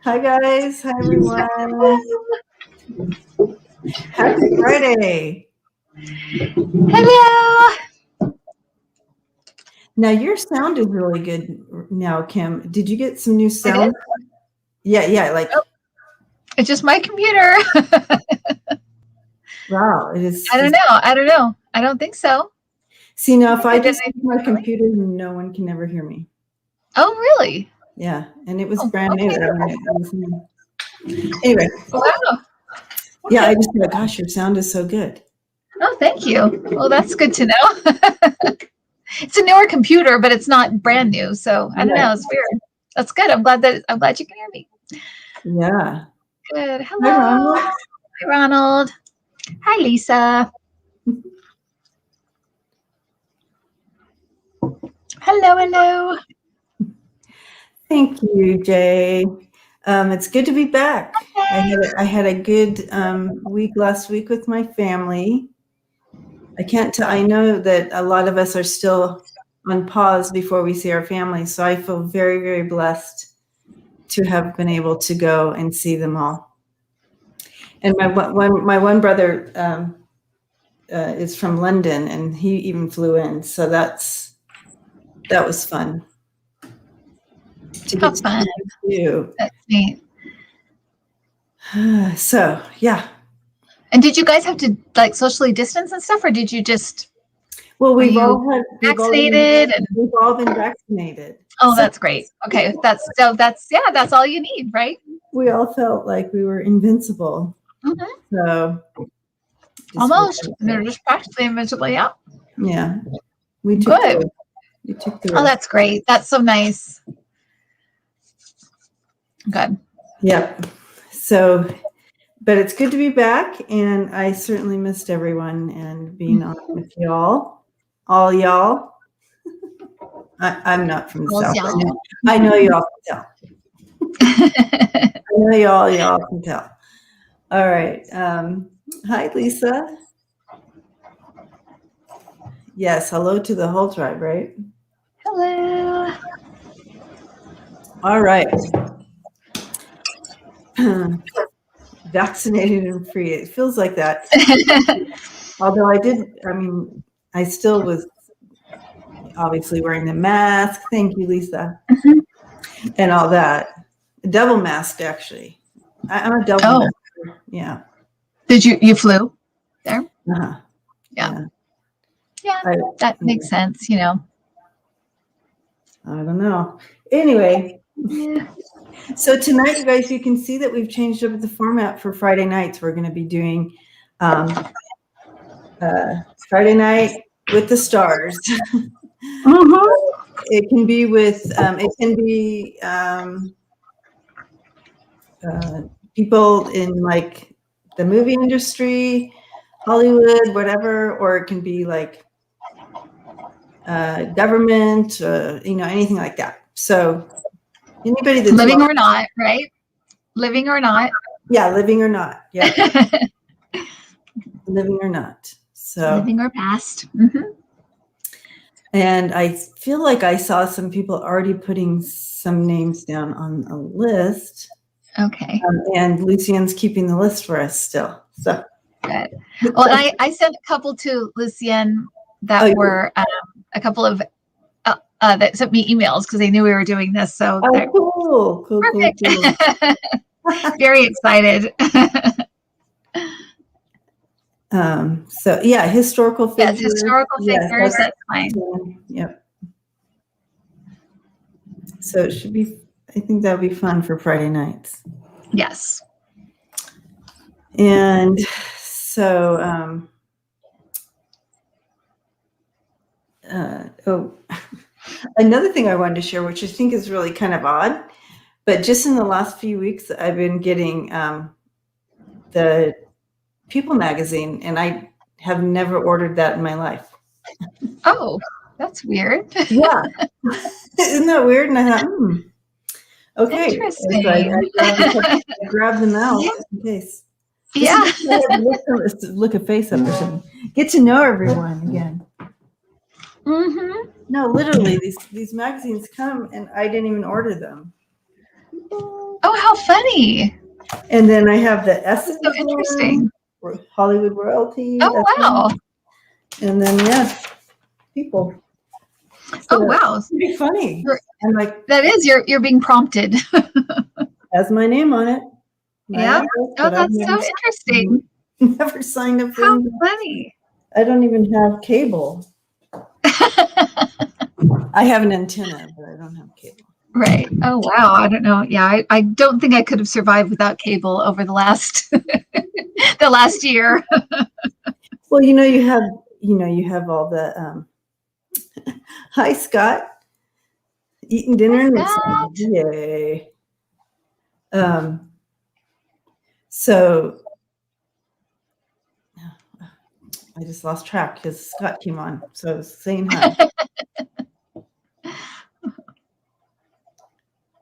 Hi, guys. Hi, everyone. Happy Friday. Hello. Now, your sound is really good now, Kim. Did you get some new sound? Yeah. Like, it's just my computer. wow. It is. I don't know. I don't think so. See, now, if I just use my computer, no one can ever hear me. Oh, really? Yeah. And it was brand new. Anyway. Wow. Okay. Yeah, I just thought, gosh, your sound is so good. Oh, thank you. Well, that's good to know. It's a newer computer, but it's not brand new. So I don't know. It's weird. That's good. I'm glad you can hear me. Yeah. Good. Hello. Hi, Ronald. Hi, Lisa. Hello. Thank you, Jay. It's good to be back. Okay. I had a good week last week with my family. I know that a lot of us are still on pause before we see our families, so I feel very, very blessed to have been able to go and see them all. And my one brother is from London, and he even flew in, so that was fun. How fun. That's neat. So, yeah. And did you guys have to like socially distance and stuff, or did you just? Well, we've all been vaccinated. Oh, that's great. Okay, that's all you need, right? We all felt like we were invincible. Mm-hmm. So almost, they're just practically invincible. Yeah. Yeah, we took the risk. Oh, that's great. That's so nice. Good. Yep. So, but it's good to be back, and I certainly missed everyone and being on with y'all, all y'all. I'm not from the South. I know y'all can tell. I know y'all can tell. All right. Hi, Lisa. Yes. Hello to the whole tribe, right? Hello. All right. Vaccinated and free. It feels like that. Although I still was obviously wearing the mask. Thank you, Lisa. Mm-hmm. And all that. Double masked, actually. I'm a double masker. Yeah. Did you flew there? Uh-huh. Yeah. That makes sense, I don't know. Anyway. Yeah. So tonight, you guys, you can see that we've changed up the format for Friday nights. We're going to be doing Friday night with the stars. Mm-hmm. It can be with people in like the movie industry, Hollywood, whatever, or it can be like government, anything like that. So anybody that's living or not, right? Living or not. Yeah, living or not. Yeah. Living or not. So living or past. Mm-hmm. And I feel like I saw some people already putting some names down on a list. Okay. And Lucien's keeping the list for us still. So good. Well, I sent a couple to Lucien that were a couple of that sent me emails because they knew we were doing this. So cool. Perfect. Cool. Very excited. So yeah, historical figures. Yes, historical figures. That's fine. Yep. So it should be. I think that would be fun for Friday nights. Yes. And so, another thing I wanted to share, which I think is really kind of odd, but just in the last few weeks, I've been getting the People magazine, and I have never ordered that in my life. Oh, that's weird. Yeah. Isn't that weird? And I thought, okay. Interesting. So I grabbed them out in case. Yeah. Look a face up or something. Get to know everyone again. Mm-hmm. No, literally, these magazines come, and I didn't even order them. Oh, how funny. And then I have the Essence So interesting. one, Hollywood Royalty. Oh, wow. And then, yeah, people. So Oh, wow. it's pretty funny. And like, that is, you're being prompted. has my name on it. Yeah. Oh, that's so interesting. Never signed up for How anything. funny. I don't even have cable. I have an antenna, but I don't have cable. Right. Oh, wow. I don't know. Yeah, I don't think I could have survived without cable over the last the last year. Well, you have all the hi, Scott, eating dinner. Hi, Scott. Yay. So I just lost track because Scott came on. So I was saying hi.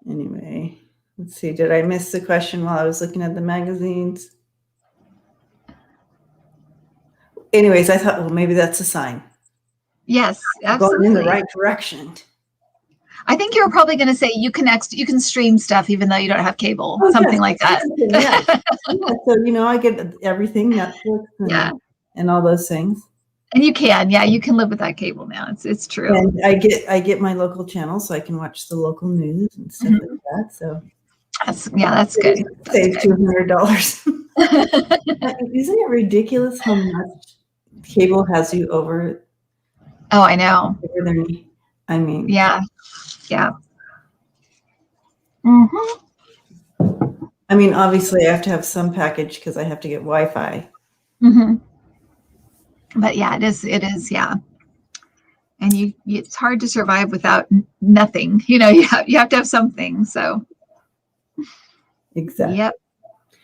Anyway, let's see. Did I miss the question while I was looking at the magazines? Anyways, I thought, well, maybe that's a sign. Yes, absolutely. Going in the right direction. I think you were probably going to say you can stream stuff even though you don't have cable, something like that. Yeah. So, I get everything, Netflix and all those things. And you can, you can live without cable now. It's true. And I get my local channel so I can watch the local news and stuff like that. So that's good. Save $200. Isn't it ridiculous how much cable has you over? Oh, I know. I mean, yeah. Mm-hmm. I mean, obviously, I have to have some package because I have to get Wi-Fi. Mm-hmm. But yeah, it is, yeah. And it's hard to survive without nothing. You have to have something. So. Exactly. Yep.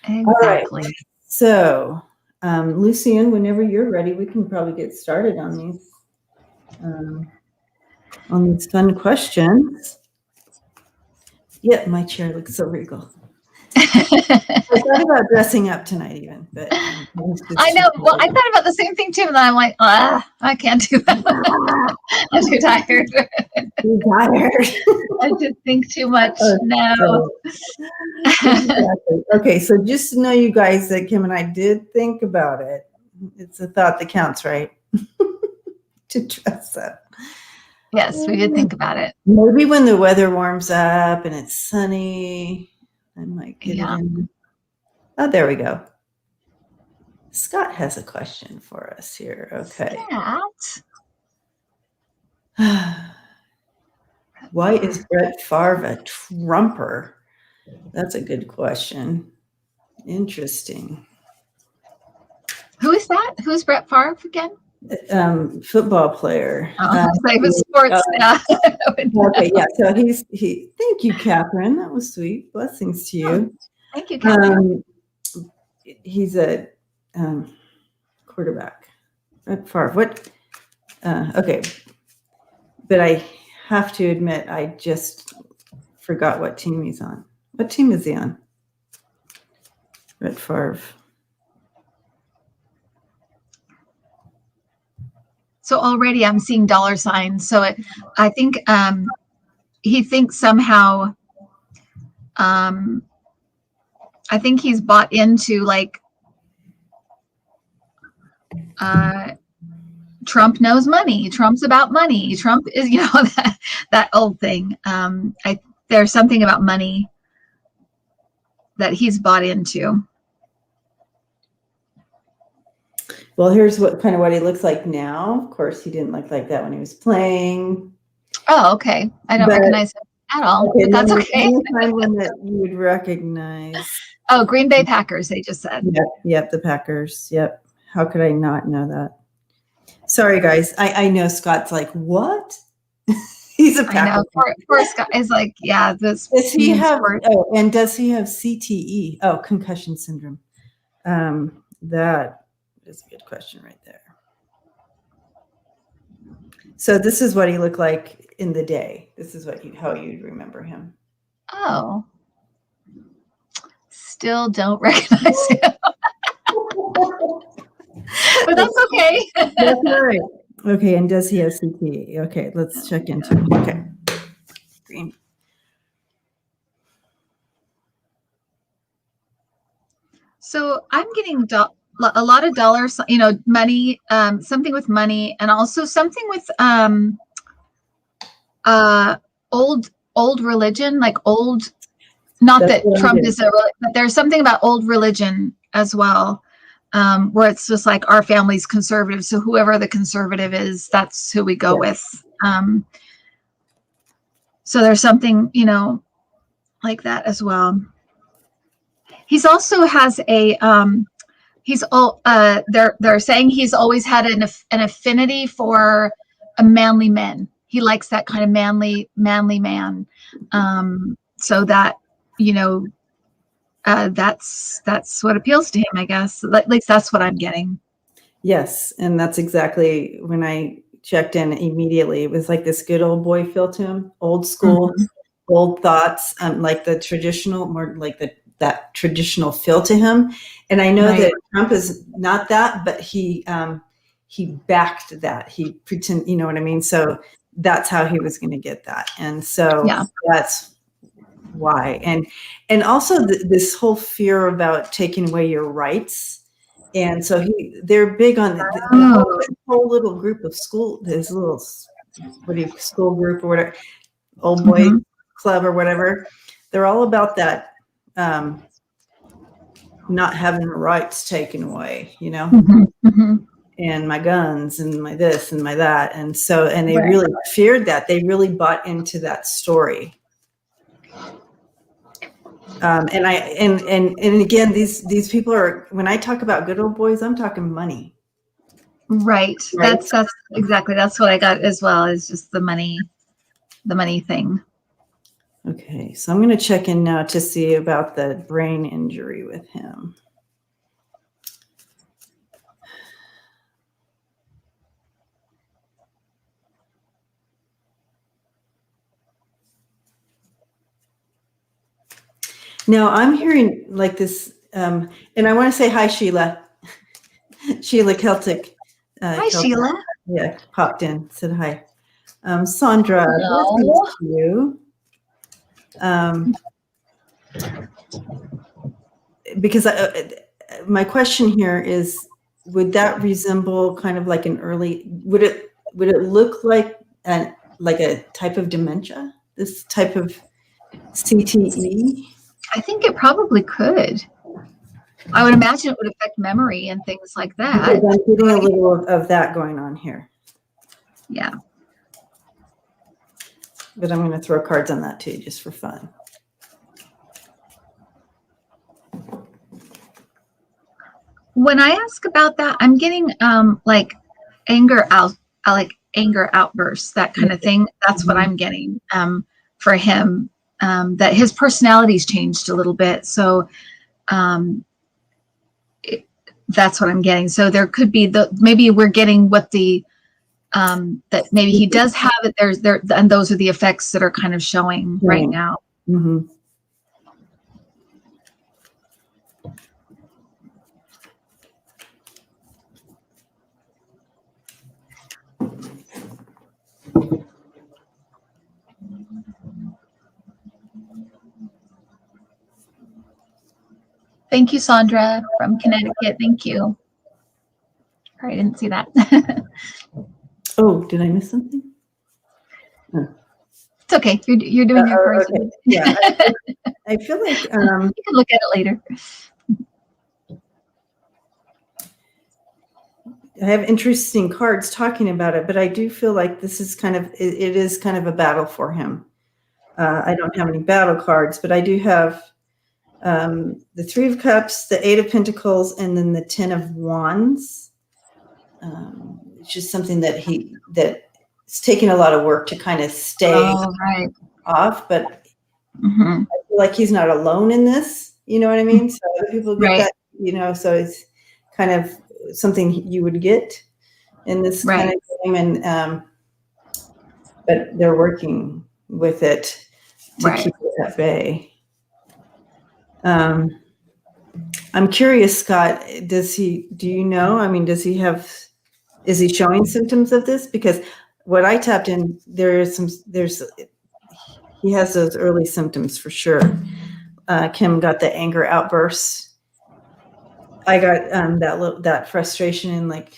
Exactly. Right. So, Lucian, whenever you're ready, we can probably get started on these fun questions. Yep, my chair looks so regal. I thought about dressing up tonight even, but I know. Well, I thought about the same thing too, and then I'm like, I can't do that. I'm too tired. Too tired. I just think too much now. Exactly. Okay, so just to know, you guys, that Kim and I did think about it. It's a thought that counts, right? To dress up. Yes, we did think about it. Maybe when the weather warms up and it's sunny, I might get it in. Oh, there we go. Scott has a question for us here. Okay. Why is Brett Favre a Trumper? That's a good question. Interesting. Who is that? Who's Brett Favre again? Football player. It was sports. Okay, yeah. So he. Thank you, Catherine. That was sweet. Blessings to you. Thank you, Catherine. He's a quarterback. Brett Favre. What? Okay, but I have to admit, I just forgot what team he's on. What team is he on? Brett Favre. So already I'm seeing dollar signs. So I think he thinks somehow, I think he's bought into like Trump knows money. Trump's about money. Trump is, that old thing. There's something about money that he's bought into. Well, here's what he looks like now. Of course, he didn't look like that when he was playing. Oh, okay. I don't recognize him at all, but that's okay. Find one that you would recognize. Oh, Green Bay Packers, they just said. Yep, the Packers. Yep. How could I not know that? Sorry, guys. I know Scott's like, what? He's a Packer. I know. Poor Scott is like, yeah. Does he have? Oh, and does he have CTE? Oh, concussion syndrome. That is a good question right there. So this is what he looked like in the day. This is how you'd remember him. Oh. Still don't recognize him. But that's okay. That's right. Okay, and does he have CTE? Okay, let's check into it. Okay. Green. So I'm getting a lot of dollars, money, something with money, and also something with old religion, like old. Not That's that what I'm Trump getting. is but there's something about old religion as well, where it's just like our family's conservative, so whoever the conservative is, that's who we go with. So there's something, like that as well. He's also has a they're saying he's always had an affinity for a manly men. He likes that kind of manly man. So that, that's what appeals to him, I guess. At least that's what I'm getting. Yes, and that's exactly when I checked in immediately. It was like this good old boy feel to him, old school, old thoughts, like the traditional, more like that traditional feel to him. And I know that Trump is not that, but he backed that. He pretend, you know what I mean? So that's how he was going to get that. And so that's why. And also this whole fear about taking away your rights. And so they're big on the whole little group of this little school group or whatever, old boy club or whatever. They're all about that, not having rights taken away, and my guns and my this and my that. And so, and they really feared that. They really bought into that story. And again, these people are, when I talk about good old boys, I'm talking money. Right. That's exactly, that's what I got as well, is just the money thing. Okay. So I'm going to check in now to see about the brain injury with him. Now I'm hearing like this, and I want to say hi, Sheila. Sheila Celtic. Hi, Sheila. Yeah, popped in, said hi. Sandra, blessings to you. Because my question here is, would that resemble kind of like an early? Would it look like a type of dementia? This type of CTE? I think it probably could. I would imagine it would affect memory and things like that. Because I'm getting a little of that going on here. Yeah. But I'm going to throw cards on that too, just for fun. When I ask about that, I'm getting like anger outbursts, that kind of thing. That's what I'm getting for him. That his personality's changed a little bit, so that's what I'm getting. So there could be maybe we're getting what that maybe he does have it. And those are the effects that are kind of showing right now. Mm-hmm. Thank you, Sandra from Connecticut. Thank you. Sorry, I didn't see that. Oh, did I miss something? Oh. It's okay. You're doing your cards. Okay. Yeah, I feel like you can look at it later. I have interesting cards talking about it, but I do feel like this is kind of, it is kind of a battle for him. I don't have any battle cards, but I do have the Three of Cups, the Eight of Pentacles, and then the 10 of Wands. It's just something that it's taking a lot of work to kind of stay off, but I feel like he's not alone in this. You know what I mean? So other people get that, so it's kind of something you would get in this kind of game, and but they're working with it to keep it at bay. I'm curious, Scott, do you know? I mean, is he showing symptoms of this? Because what I tapped in, he has those early symptoms for sure. Kim got the anger outbursts. I got that frustration and like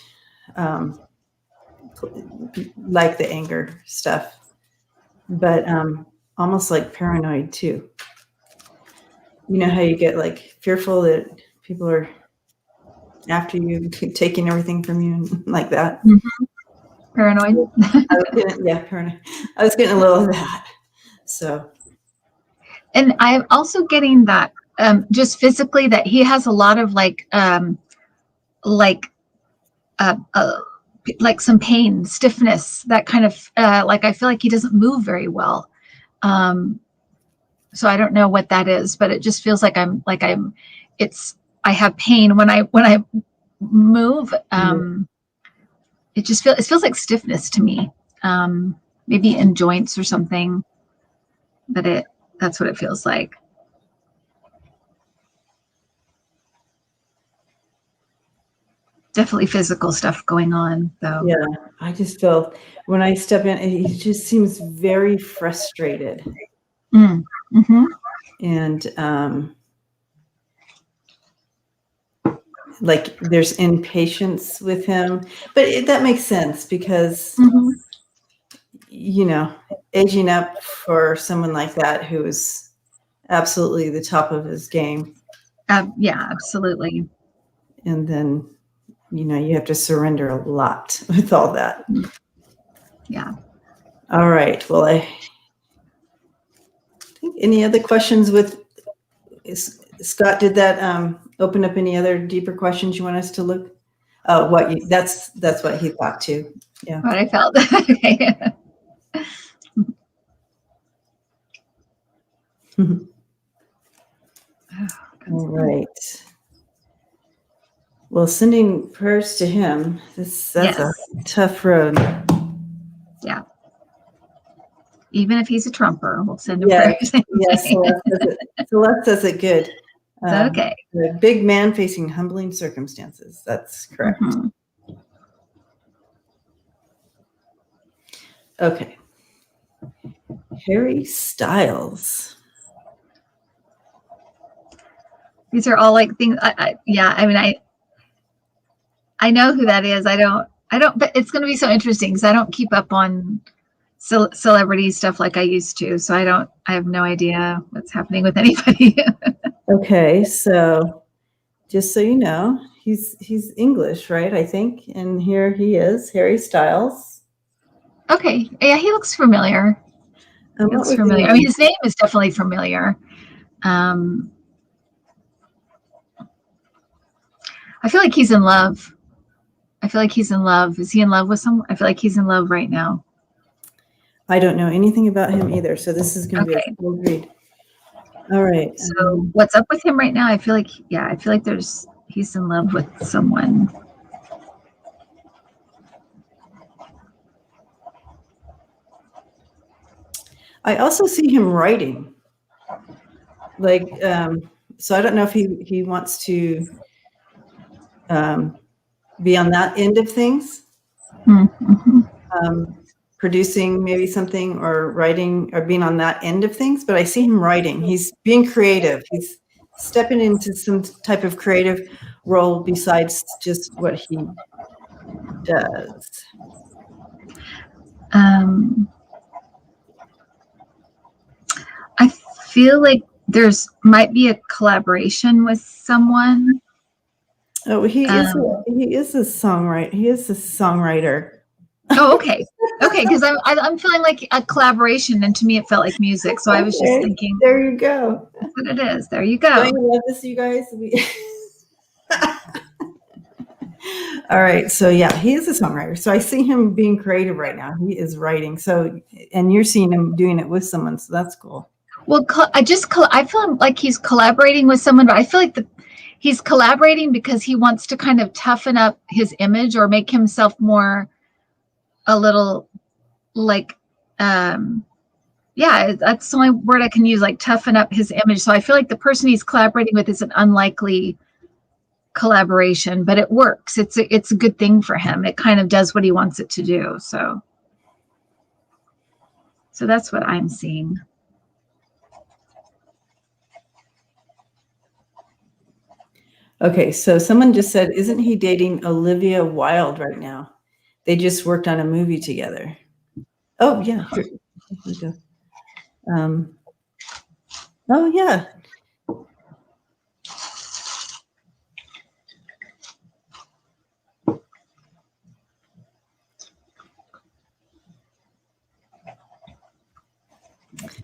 the anger stuff, but almost like paranoid too. You know how you get like fearful that people are after you, taking everything from you, and like that. Mm-hmm. Paranoid. Paranoid. I was getting a little of that. So. And I'm also getting that just physically that he has a lot of like some pain, stiffness, that kind of like I feel like he doesn't move very well. So I don't know what that is, but it just feels like I have pain when I move. It feels like stiffness to me. Maybe in joints or something, but that's what it feels like. Definitely physical stuff going on, though. Yeah, I just feel when I step in, he just seems very frustrated. Mm-hmm. And like there's impatience with him, but that makes sense because aging up for someone like that who is absolutely the top of his game. Yeah, absolutely. And then you have to surrender a lot with all that. Yeah. All right. Well, I think any other questions with Scott? Did that open up any other deeper questions you want us to look? That's what he thought too. Yeah. What I felt. Okay. All right. Well, sending prayers to him. That's a tough road. Yeah. Even if he's a Trumper, we'll send him prayers. Yes. Celeste does it good. Okay. The big man facing humbling circumstances. That's correct. Mm-hmm. Okay. Harry Styles. These are all like things. I know who that is. I don't, but it's going to be so interesting because I don't keep up on celebrity stuff like I used to. So I have no idea what's happening with anybody. Okay. So just so you know, he's English, right? I think. And here he is, Harry Styles. Okay. Yeah. He looks familiar. Looks familiar. I mean, his name is definitely familiar. I feel like he's in love. Is he in love with someone? I feel like he's in love right now. I don't know anything about him either, so this is going to be a full read. All right. So what's up with him right now? I feel like he's in love with someone. I also see him writing. Like, so I don't know if he wants to be on that end of things. Mm-hmm. Producing maybe something or writing or being on that end of things, but I see him writing. He's being creative. He's stepping into some type of creative role besides just what he does. I feel like might be a collaboration with someone. Oh, he is a songwriter. He is a songwriter. Oh, okay. Okay, because I'm feeling like a collaboration, and to me it felt like music. So I was just thinking, there you go. That's what it is. There you go. Don't you love this, you guys? All right. So yeah, he is a songwriter. So I see him being creative right now. He is writing. So, and you're seeing him doing it with someone. So that's cool. Well, I feel like he's collaborating with someone, but I feel like he's collaborating because he wants to kind of toughen up his image or make himself a little like, yeah, that's the only word I can use, like toughen up his image. So I feel like the person he's collaborating with is an unlikely collaboration, but it works. It's a good thing for him. It kind of does what he wants it to do. So that's what I'm seeing. Okay, so someone just said, isn't he dating Olivia Wilde right now? They just worked on a movie together. Oh, yeah. Here we go. Oh, yeah.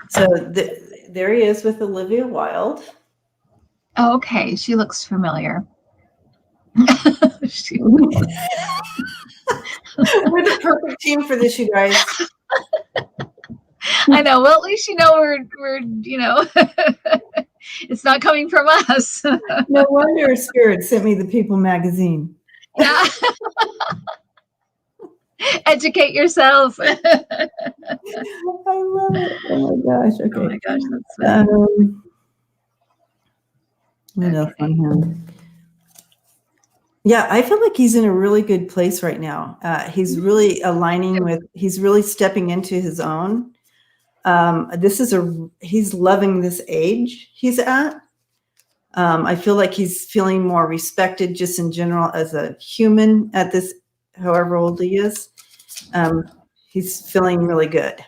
So there he is with Olivia Wilde. Oh, okay. She looks familiar. We're the perfect team for this, you guys. I know. Well, at least you know we're it's not coming from us. No wonder Spirit sent me the People magazine. Yeah. Educate yourself. I love it. Oh my gosh. Okay. Oh my gosh, that's funny. What else on him? Yeah, I feel like he's in a really good place right now. He's really aligning with, he's really stepping into his own. He's loving this age he's at. I feel like he's feeling more respected just in general as a human at this, however old he is. He's feeling really good.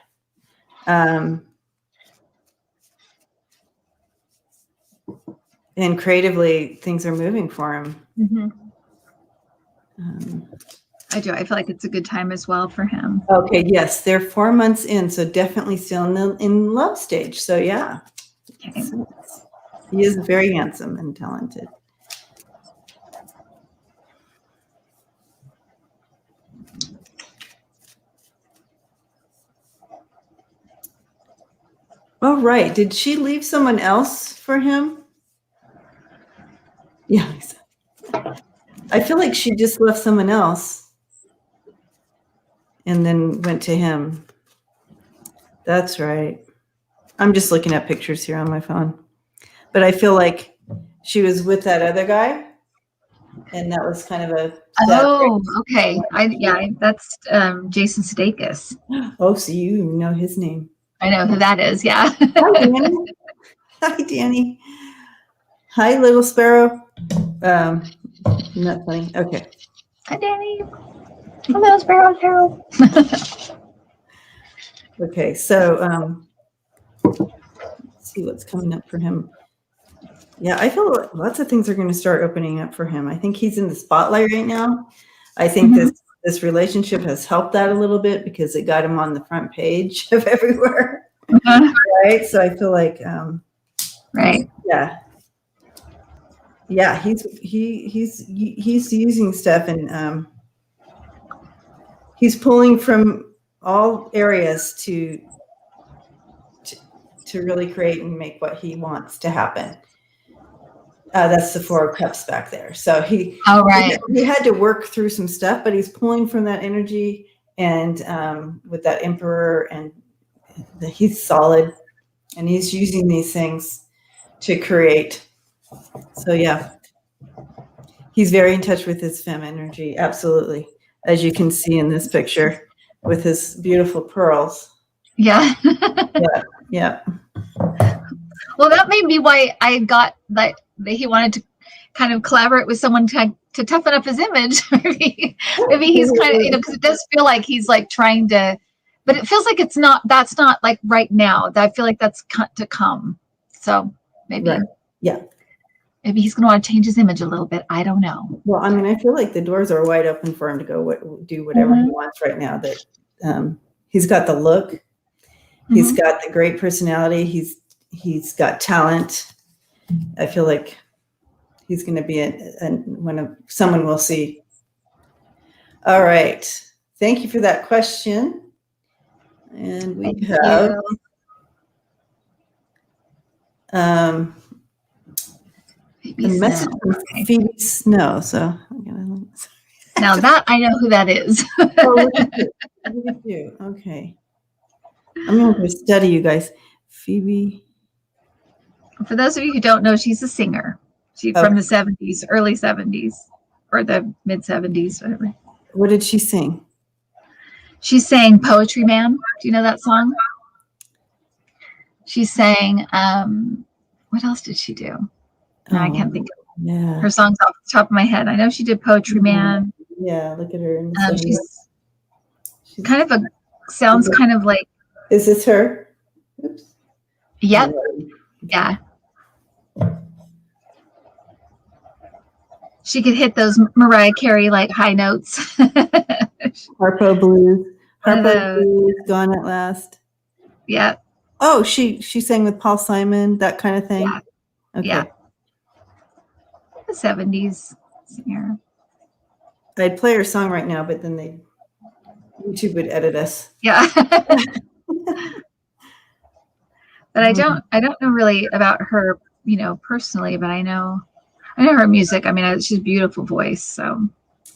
And creatively, things are moving for him. Mm-hmm. I do. I feel like it's a good time as well for him. Okay. Yes. They're 4 months in. So definitely still in love stage. So yeah. Okay. He is very handsome and talented. Oh, right. Did she leave someone else for him? Yeah. I feel like she just left someone else and then went to him. That's right. I'm just looking at pictures here on my phone. But I feel like she was with that other guy. And that was kind of a... Oh, okay. That's Jason Sudeikis. Oh, so you know his name. I know who that is. Yeah. Hi, Danny. Hi, Danny. Hi, little sparrow. Not funny. Okay. Hi, Danny. Hello, sparrow. Okay, so let's see what's coming up for him. Yeah, I feel like lots of things are going to start opening up for him. I think he's in the spotlight right now. I think this relationship has helped that a little bit because it got him on the front page of everywhere. Right. So I feel like, right. Yeah, he's using stuff and he's pulling from all areas to really create and make what he wants to happen. That's the 4 of Cups back there. So he had to work through some stuff, but he's pulling from that energy and with that Emperor, and he's solid and he's using these things to create. So yeah, he's very in touch with his femme energy. Absolutely. As you can see in this picture with his beautiful pearls. Yeah. Yeah. Well, that may be why I got that he wanted to kind of collaborate with someone to toughen up his image. maybe he's kind of, because it does feel like he's like trying to, but it feels like that's not like right now. I feel like that's to come. So maybe. Right. Yeah. Maybe he's going to want to change his image a little bit. I don't know. Well, I mean, I feel like the doors are wide open for him to go do whatever he wants right now. That he's got the look, he's got the great personality, he's got talent. I feel like he's going to be someone we'll see. All right, thank you for that question. And we have. A message from Phoebe Snow. So now that I know who that is. Oh, look at you. Okay. I'm going to study you guys. Phoebe. For those of you who don't know, she's a singer. She's from the 70s, early 70s, or the mid 70s, whatever. What did she sing? She sang Poetry Man. Do you know that song? She sang, what else did she do? No, I can't think of it. Yeah. her songs off the top of my head. I know she did Poetry Man. Yeah, look at her. In the She's kind of sounds kind of like. Is this her? Oops. Yep. Yeah. She could hit those Mariah Carey like high notes. Harpo Blues. Harpo Blues, Gone at Last. Yeah. Oh, she sang with Paul Simon, that kind of thing. Yeah. Okay. Yeah. The 70s singer. I'd play her song right now, but then YouTube would edit us. Yeah. But I don't know really about her, personally, but I know her music. I mean, she's a beautiful voice. So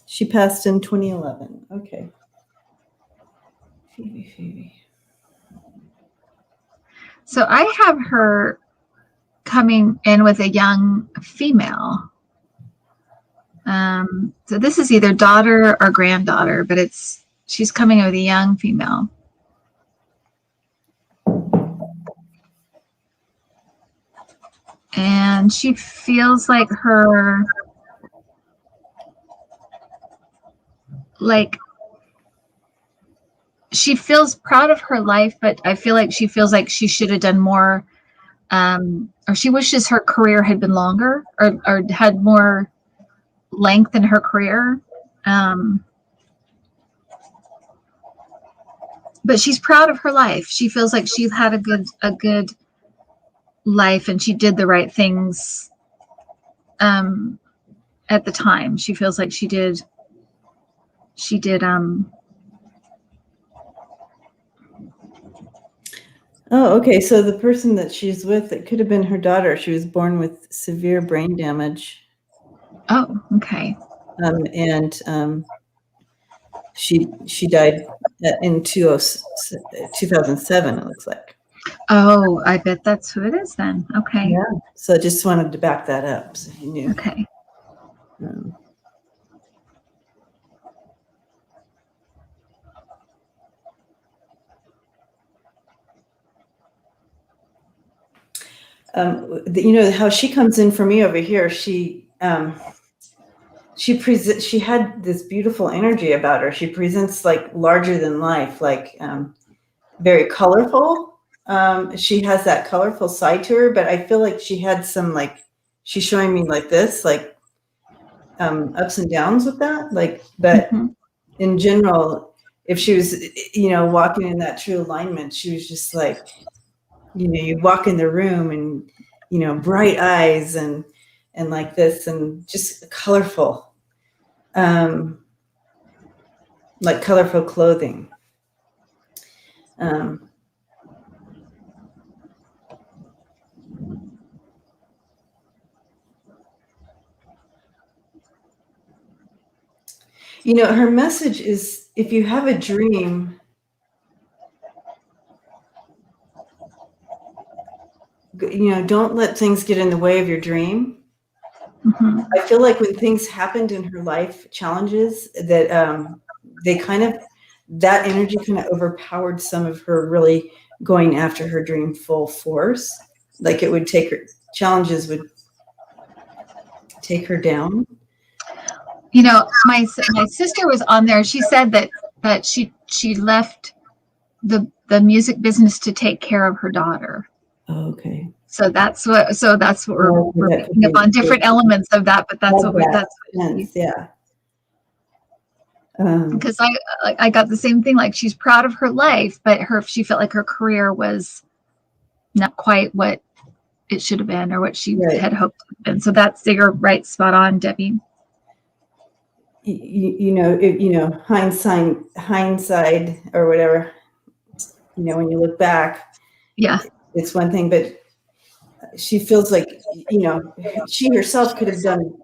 she passed in 2011. Okay. Phoebe. So I have her coming in with a young female. So this is either daughter or granddaughter, but she's coming with a young female. And she feels like she feels proud of her life, but I feel like she feels like she should have done more, or she wishes her career had been longer or had more length in her career. But she's proud of her life. She feels like she's had a good life and she did the right things at the time. She feels like she did Oh, okay. So the person that she's with, it could have been her daughter. She was born with severe brain damage. Oh, okay. And she died in 2007, it looks like. Oh, I bet that's who it is then. Okay. Yeah. So I just wanted to back that up so you knew. Okay. How she comes in for me over here, she had this beautiful energy about her. She presents like larger than life, like very colorful. She has that colorful side to her, but I feel like she had some, like, she's showing me like this, like ups and downs with that, like, but in general, if she was, walking in that true alignment, she was just like, you walk in the room and, bright eyes and like this, and just colorful, like colorful clothing. Her message is, if you have a dream, don't let things get in the way of your dream. I feel like when things happened in her life, challenges, that that energy kind of overpowered some of her really going after her dream full force. Like it would take her, challenges would take her down. My sister was on there. She said that she left the music business to take care of her daughter. Oh, okay. So that's what we're picking up on, different elements of that, but that's yeah. Because I got the same thing. Like, she's proud of her life, but she felt like her career was not quite what it should have been or what she had hoped to have been. So you're right, spot on, Debbie. Hindsight or whatever. When you look back, it's one thing, but she feels like, she herself could have done.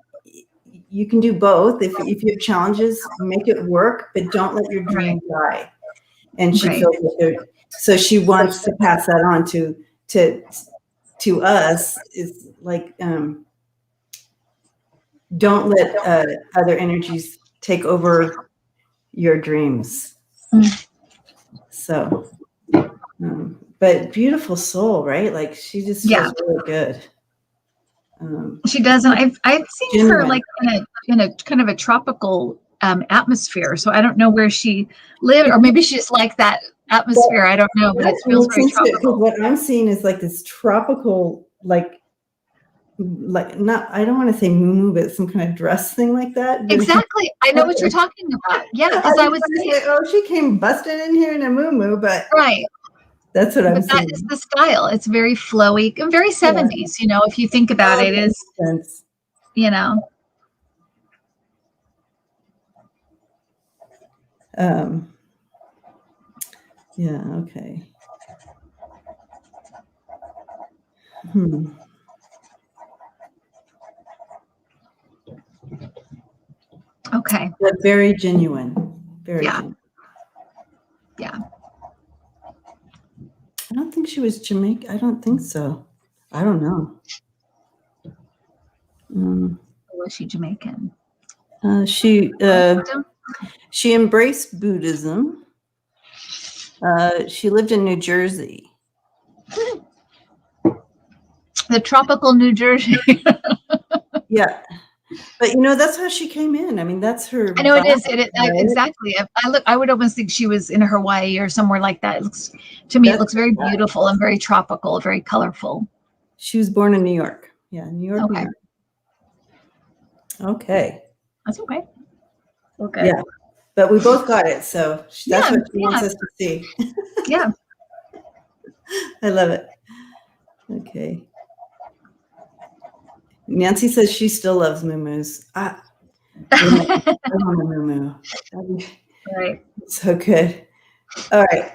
You can do both. If you have challenges, make it work, but don't let your dream die. And she feels like so she wants to pass that on to us. Is like, don't let other energies take over your dreams. So, but beautiful soul, right? Like, she just feels really good. She does, and I've seen genuine. her like in a kind of a tropical atmosphere. So I don't know where she lived, or maybe she just liked that atmosphere. I don't know, but it feels very tropical. What I'm seeing is like this tropical, like not, I don't want to say moo, but some kind of dress thing like that. Exactly. I know what you're talking about. Yeah, because I was like, oh, she came busting in here in a moo, but right. That's what I'm saying. But that is the style. It's very flowy and very 70s, you know, if you think about it, is, you know. Yeah, okay. Okay. But very genuine. Very genuine. Yeah. I don't think she was Jamaican. I don't think so. I don't know. Was she Jamaican? She embraced Buddhism. She lived in New Jersey. The tropical New Jersey. Yeah. But you know, that's how she came in. I mean, that's her. I know it is. Exactly. I would almost think she was in Hawaii or somewhere like that. It looks, to me, it looks very beautiful and very tropical, very colorful. She was born in New York. Yeah, New York. Okay. New York. Okay. That's okay. Okay. Yeah. But we both got it, so that's what she wants us to see. Yeah. I love it. Okay. Nancy says she still loves moo-moos. I want a moo-moo. Right. So good. All right.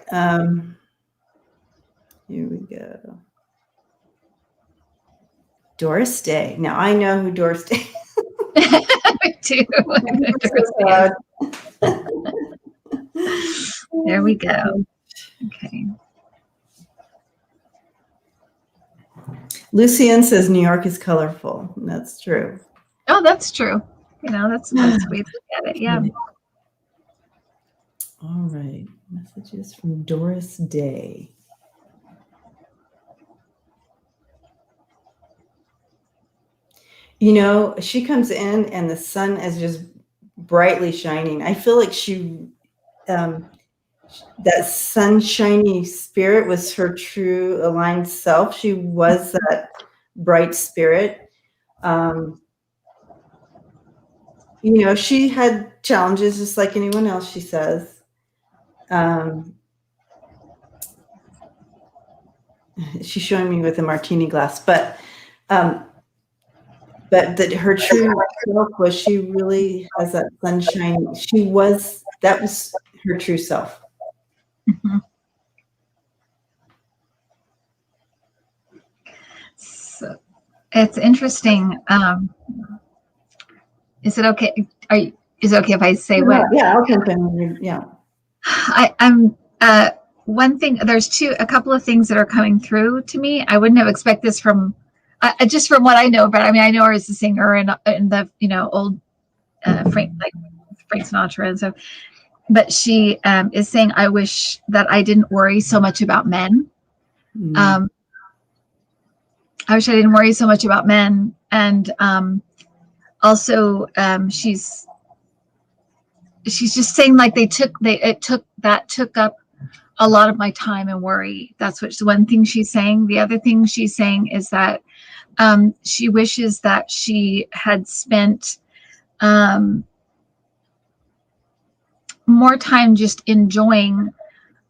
Here we go. Doris Day. Now I know who Doris Day is. Me too. There we go. Okay. Lucienne says New York is colorful. That's true. Oh, that's true. You know, that's a way to look at it. Yeah. All right. Messages from Doris Day. You know, she comes in and the sun is just brightly shining. I feel like that sunshiny spirit was her true aligned self. She was that bright spirit. You know, she had challenges just like anyone else, she says. She's showing me with a martini glass, but that her true self was, she really has that sunshine. That was her true self. Mm-hmm. So it's interesting. Is it okay? Is it okay if I say what? Yeah, I'll jump in. Yeah. I'm one thing. There's a couple of things that are coming through to me. I wouldn't have expected this from just from what I know about. I mean, I know her as a singer and the old Frank Sinatra and stuff. But she is saying, "I wish that I didn't worry so much about men." I wish I didn't worry so much about men, and also she's just saying like it took up a lot of my time and worry. That's what's one thing she's saying. The other thing she's saying is that she wishes that she had spent more time just enjoying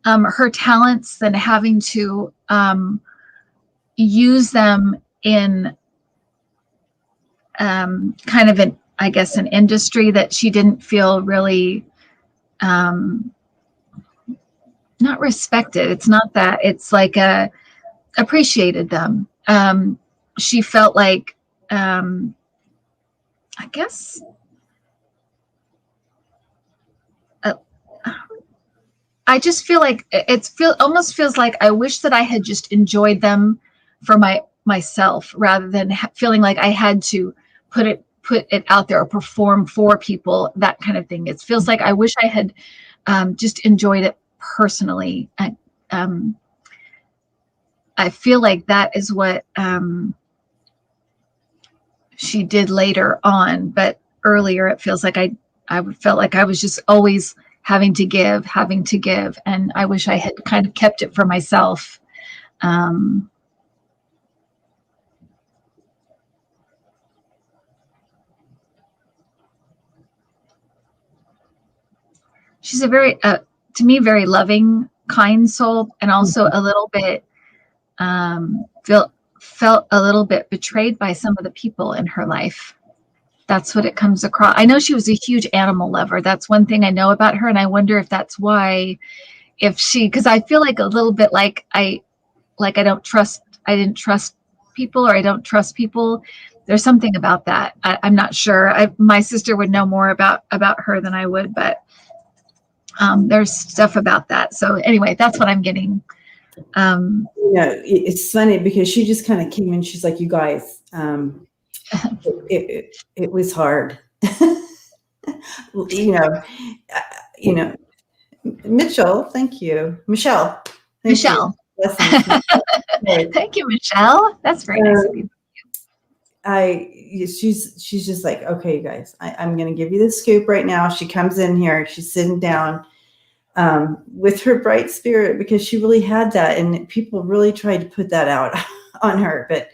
her talents than having to use them in kind of an industry that she didn't feel really not respected. It's not that. It's like appreciated them. She felt like I guess I just feel like almost feels like I wish that I had just enjoyed them for myself rather than feeling like I had to put it out there or perform for people, that kind of thing. It feels like I wish I had just enjoyed it personally. I feel like that is what she did later on, but earlier it feels like I felt like I was just always having to give, and I wish I had kind of kept it for myself. She's a very, to me, very loving, kind soul, and also a little bit felt a little bit betrayed by some of the people in her life. That's what it comes across. I know she was a huge animal lover. That's one thing I know about her, and I wonder if that's why, because I feel like a little bit like I didn't trust people, or I don't trust people. There's something about that. I'm not sure. My sister would know more about her than I would, but there's stuff about that. So anyway, that's what I'm getting. It's funny because she just kind of came in. She's like, you guys, it was hard. Mitchell, thank you. Michelle. Michelle. Thank you, Michelle. That's very nice of you. She's just like, okay, you guys, I'm going to give you the scoop right now. She comes in here, she's sitting down with her bright spirit, because she really had that, and people really tried to put that out on her. But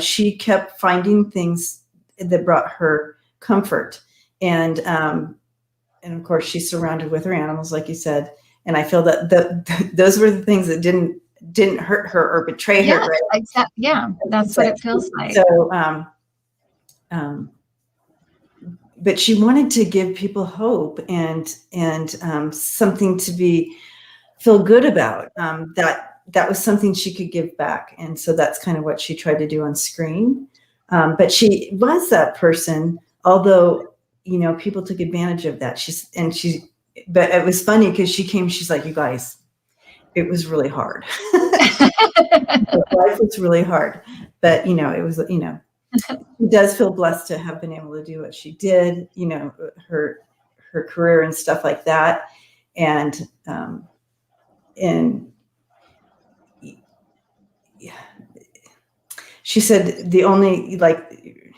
she kept finding things that brought her comfort, and of course she's surrounded with her animals, like you said. And I feel that those were the things that didn't hurt her or betray her. Right? Exactly. Yeah, that's what it feels like. So, but she wanted to give people hope and something to feel good about. That was something she could give back, and so that's kind of what she tried to do on screen. But she was that person, although people took advantage of that. But it was funny because she came. She's like, you guys, it was really hard. Life was really hard, but it was she does feel blessed to have been able to do what she did. Her career and stuff like that, and she said the only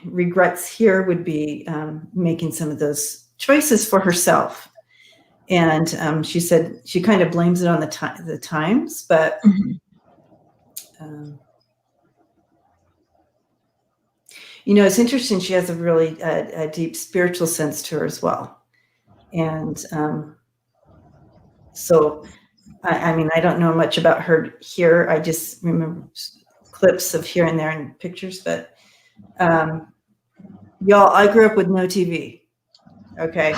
regrets here would be making some of those choices for herself. And she said she kind of blames it on the times, but it's interesting. She has a really a deep spiritual sense to her as well. And so, I mean, I don't know much about her here. I just remember clips of here and there and pictures, but y'all, I grew up with no TV. Okay.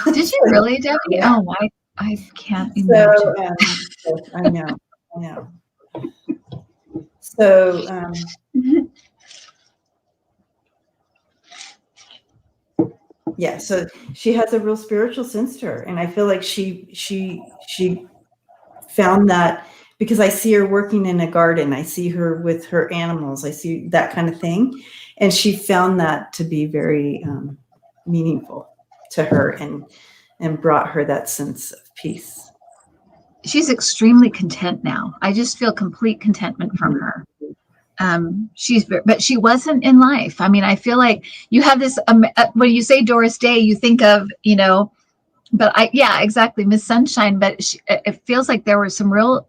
Did you really, Debbie? Yeah. Oh, I can't imagine. I know. So, yeah, so she has a real spiritual sense to her, and I feel like she found that, because I see her working in a garden, I see her with her animals, I see that kind of thing, and she found that to be very meaningful to her, and brought her that sense of peace. She's extremely content now. I just feel complete contentment from her. But she wasn't in life. I mean, I feel like you have this, when you say Doris Day, you think of, but exactly, Miss Sunshine, but it feels like there were some real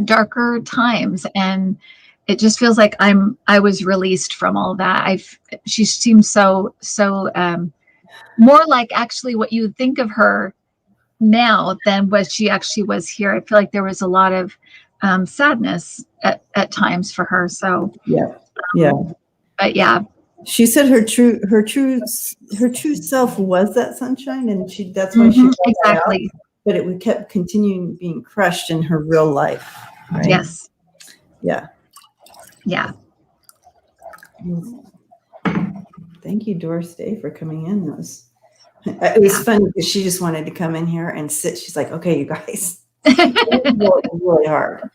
darker times, and it just feels like I was released from all that. She seems so more like actually what you think of her now than what she actually was here. I feel like there was a lot of sadness at times for her. So but yeah, she said her true self was that sunshine, and that's why she exactly. But it kept continuing being crushed in her real life. Right? Yes. Yeah. Thank you, Doris Day, for coming in. It was funny because she just wanted to come in here and sit. She's like, okay, you guys. It's really hard.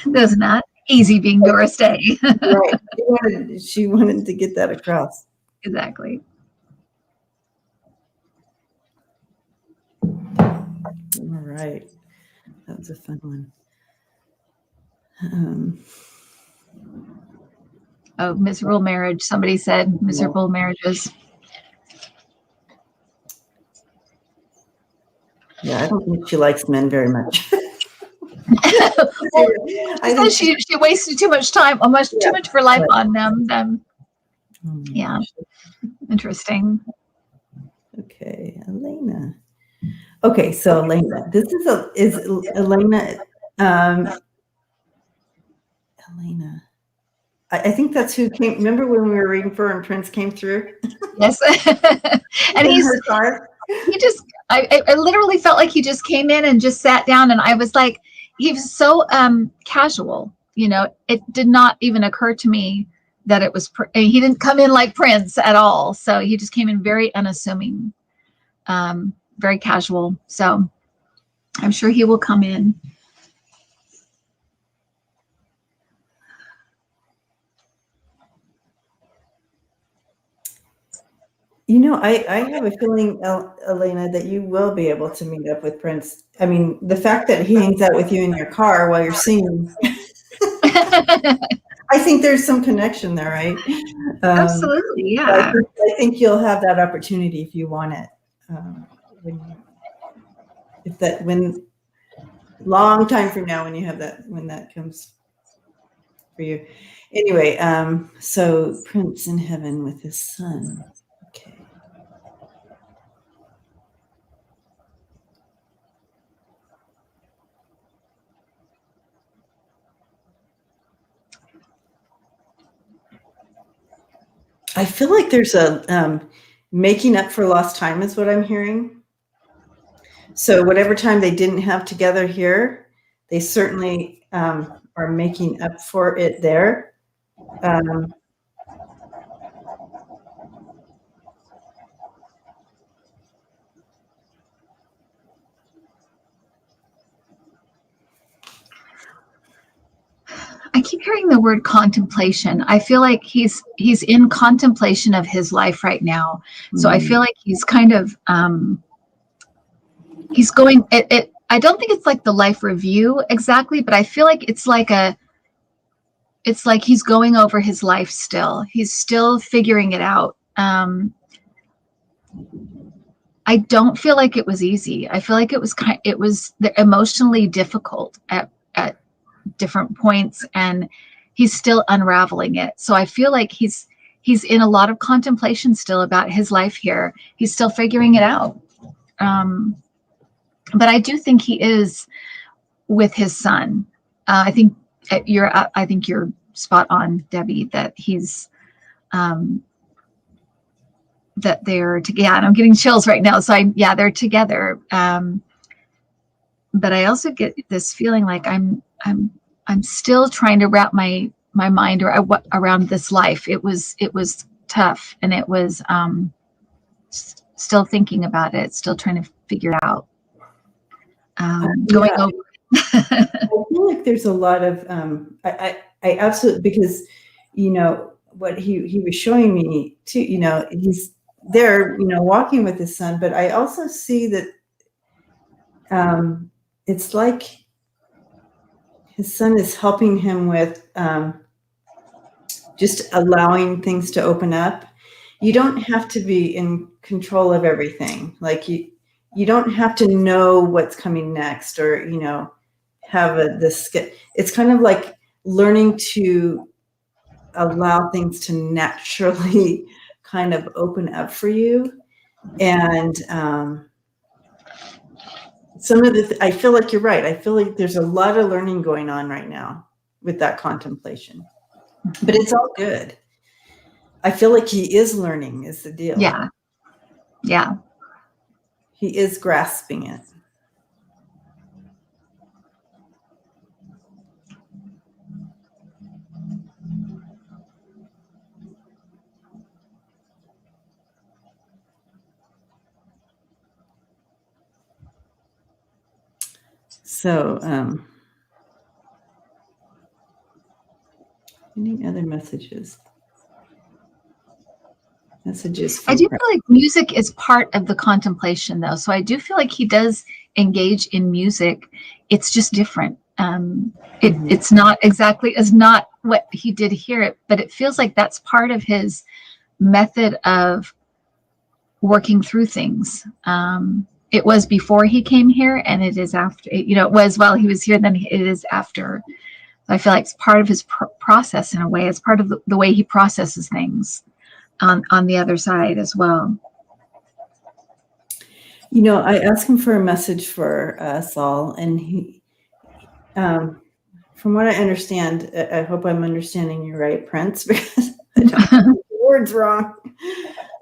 That's not easy being Doris Day. Right. She wanted to get that across. Exactly. All right. That was a fun one. Oh, miserable marriage. Somebody said miserable marriages. Yeah, I don't think she likes men very much. Well, I think she wasted too much time, too much of her life on them. Yeah, interesting. Okay, Elena. Okay, so Elena, this is Elena. Elena. I think that's who came. Remember when we were reading for her and Prince came through? Yes, and he just. I literally felt like he just came in and just sat down, and I was like, he was so casual. You know, it did not even occur to me that it was. He didn't come in like Prince at all. So he just came in very unassuming, very casual. So I'm sure he will come in. You know, I have a feeling, Elena, that you will be able to meet up with Prince. I mean, the fact that he hangs out with you in your car while you're singing, I think there's some connection there, right? Absolutely, yeah. I think you'll have that opportunity if you want it. When long time from now, when you have that, when that comes for you. Anyway, so Prince in heaven with his son. Okay. I feel like there's a making up for lost time is what I'm hearing. So whatever time they didn't have together here, they certainly are making up for it there. I keep hearing the word contemplation. I feel like he's in contemplation of his life right now. So I feel like he's kind of he's going I don't think it's like the life review exactly, but I feel like it's like he's going over his life still. He's still figuring it out. I don't feel like it was easy. I feel like it was emotionally difficult at different points, and he's still unraveling it. So I feel like he's in a lot of contemplation still about his life here. He's still figuring it out. But I do think he is with his son. I think you're spot on, Debbie, that he's that they're together. Yeah, and I'm getting chills right now. So they're together. But I also get this feeling like I'm still trying to wrap my mind around this life. It was tough, and it was still thinking about it, still trying to figure it out. Going over. I feel like there's a lot of I absolutely, because you know what he was showing me too. You know, he's there, you know, walking with his son, but I also see that it's like his son is helping him with just allowing things to open up. You don't have to be in control of everything. Like you don't have to know what's coming next, or, you know, have this. It's kind of like learning to allow things to naturally kind of open up for you. And some of I feel like you're right. I feel like there's a lot of learning going on right now with that contemplation, but it's all good. I feel like he is learning is the deal. Yeah. Yeah. He is grasping it. So, any other messages? I do feel like music is part of the contemplation, though. So I do feel like he does engage in music. It's just different. It's not exactly as not what he did here, but it feels like that's part of his method of working through things. It was before he came here, and it is after. It was while he was here, then it is after. I feel like it's part of his process in a way. It's part of the way he processes things on the other side as well. I asked him for a message for us all, and he, from what I understand, I hope I'm understanding you right, Prince, because I don't have the words wrong.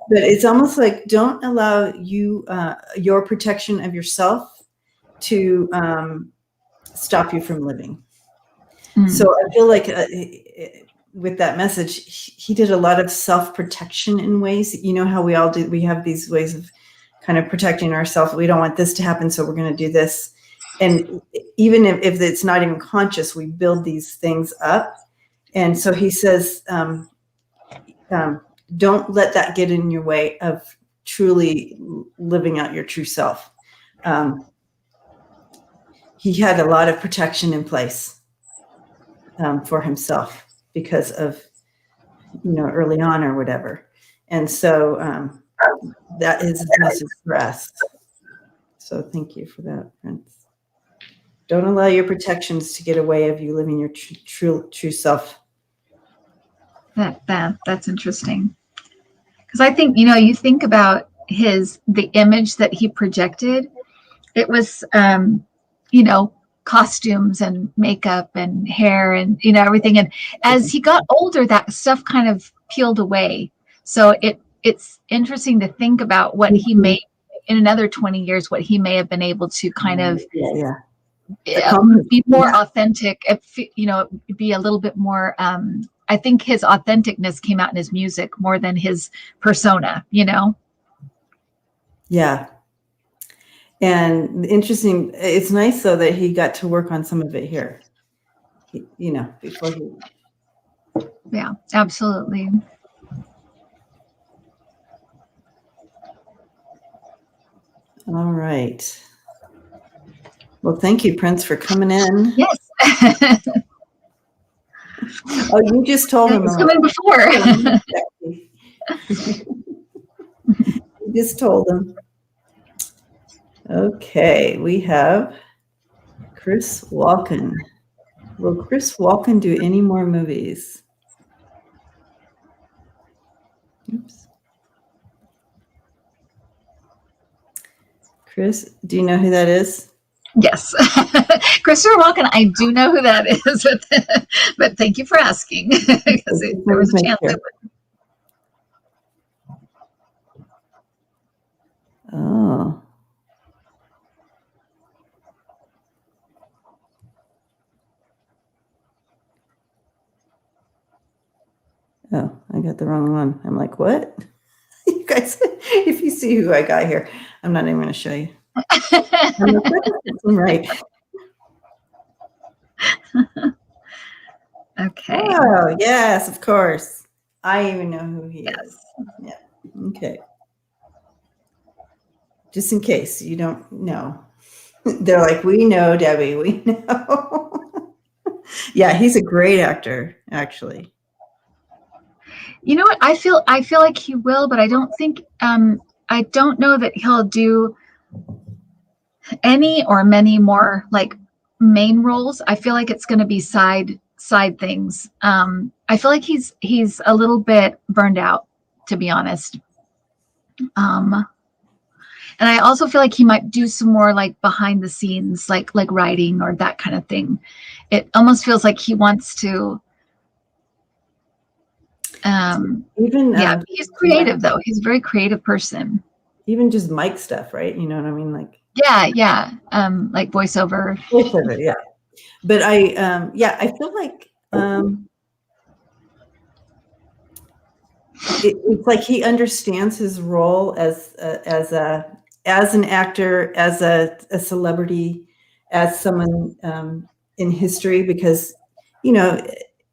But it's almost like, don't allow your protection of yourself to stop you from living. So I feel like with that message, he did a lot of self-protection in ways. You know how we all do. We have these ways of kind of protecting ourselves. We don't want this to happen, so we're going to do this. And even if it's not even conscious, we build these things up. And so he says, don't let that get in your way of truly living out your true self. He had a lot of protection in place for himself because of, early on or whatever. And so that is his message for us. So thank you for that, Prince. Don't allow your protections to get away of you living your true self. That's interesting. Because I think, you think about the image that he projected. It was, costumes and makeup and hair and, everything. And as he got older, that stuff kind of peeled away. So it's interesting to think about what he may, in another 20 years, what he may have been able to kind of be more authentic, be a little bit more, I think his authenticness came out in his music more than his persona, Yeah. And interesting, it's nice though that he got to work on some of it here, before he. Yeah, absolutely. All right. Well, thank you, Prince, for coming in. Yes. Oh, you just told him. He's coming before. You just told him. Okay, we have Chris Walken. Will Chris Walken do any more movies? Oops. Chris, do you know who that is? Yes. Christopher Walken, I do know who that is, but thank you for asking. Because there was a chance I would. Oh. Oh, I got the wrong one. I'm like, what? You guys, if you see who I got here, I'm not even going to show you. Right. Okay. Oh, yes, of course. I even know who he is. Yeah. Okay. Just in case you don't know. They're like, we know, Debbie, we know. Yeah, he's a great actor, actually. You know what? I feel like he will, but I don't think I don't know that he'll do any or many more like main roles. I feel like it's going to be side things. I feel like he's a little bit burned out, to be honest. And I also feel like he might do some more like behind the scenes, like writing or that kind of thing. It almost feels like he wants to. He's creative though. He's a very creative person. Even just mic stuff, right? You know what I mean? Like like voiceover. Voiceover, yeah. But I feel like it's like he understands his role as an actor, as a celebrity, as someone in history, because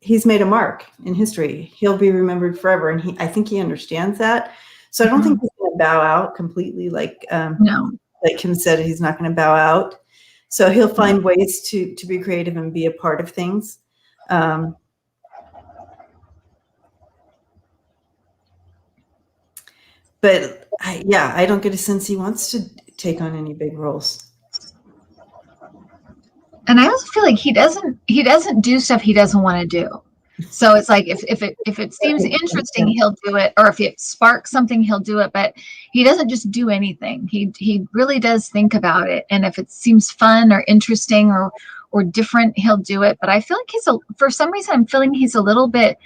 he's made a mark in history. He'll be remembered forever, and I think he understands that. So I don't think he's going to bow out completely. Like like Kim said, he's not going to bow out. So he'll find ways to be creative and be a part of things. but I don't get a sense he wants to take on any big roles. And I also feel like he doesn't do stuff he doesn't want to do. So it's like if it seems interesting, he'll do it, or if it sparks something, he'll do it. But he doesn't just do anything. He really does think about it, and if it seems fun or interesting or different, he'll do it. But I feel like for some reason I'm feeling he's a little bit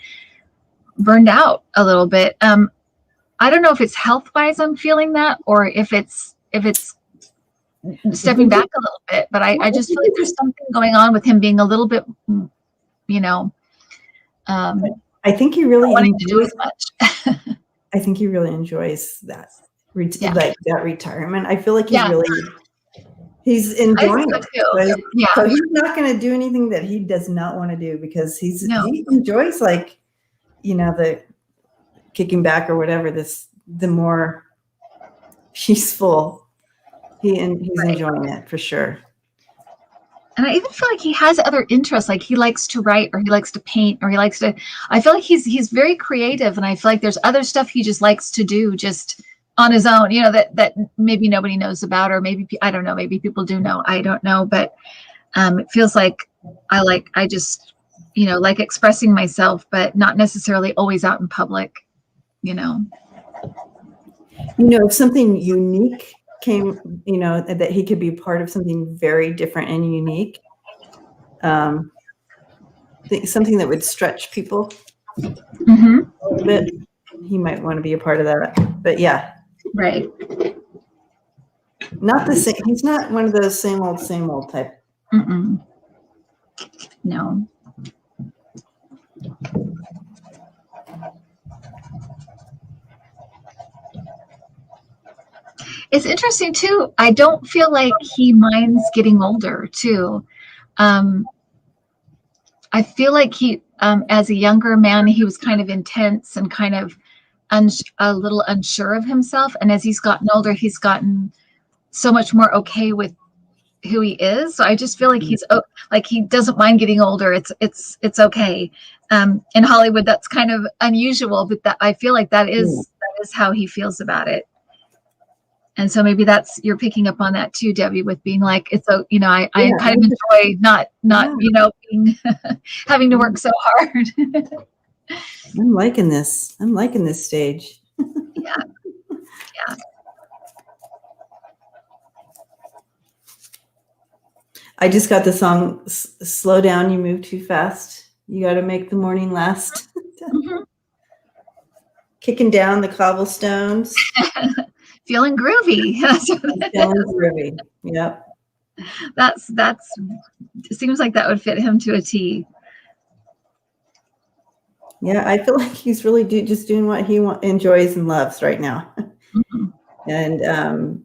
burned out a little bit. I don't know if it's health wise I'm feeling that, or if it's stepping back a little bit, but I just feel like there's something going on with him being a little bit, I think he really enjoys much. I think he really enjoys that, like that retirement. I feel like he's enjoying it. So he's not going to do anything that he does not want to do, because he enjoys, like, the kicking back or whatever. The more peaceful. He's enjoying it for sure. And I even feel like he has other interests, like he likes to write, or he likes to paint, or I feel like he's very creative, and I feel like there's other stuff he just likes to do just on his own, that maybe nobody knows about, or maybe, I don't know, maybe people do know, I don't know, but it feels like I just, like expressing myself, but not necessarily always out in public, If something unique came, that he could be part of something very different and unique, something that would stretch people a little bit, he might want to be a part of that. But right, not the same. He's not one of those same old type. No. It's interesting too. I don't feel like he minds getting older too. I feel like he, as a younger man, he was kind of intense and kind of a little unsure of himself. And as he's gotten older, he's gotten so much more okay with who he is. So I just feel like he's like, he doesn't mind getting older. It's okay. In Hollywood, that's kind of unusual, but that I feel like that is how he feels about it. And so maybe you're picking up on that too, Debbie, with being like, I kind of enjoy not being having to work so hard. I'm liking this. I'm liking this stage. Yeah. I just got the song, Slow Down, You Move Too Fast. You got to make the morning last. Kicking down the cobblestones. Feeling groovy. Feeling groovy. Yep. That's it seems like that would fit him to a T. Yeah, I feel like he's really just doing what he enjoys and loves right now. And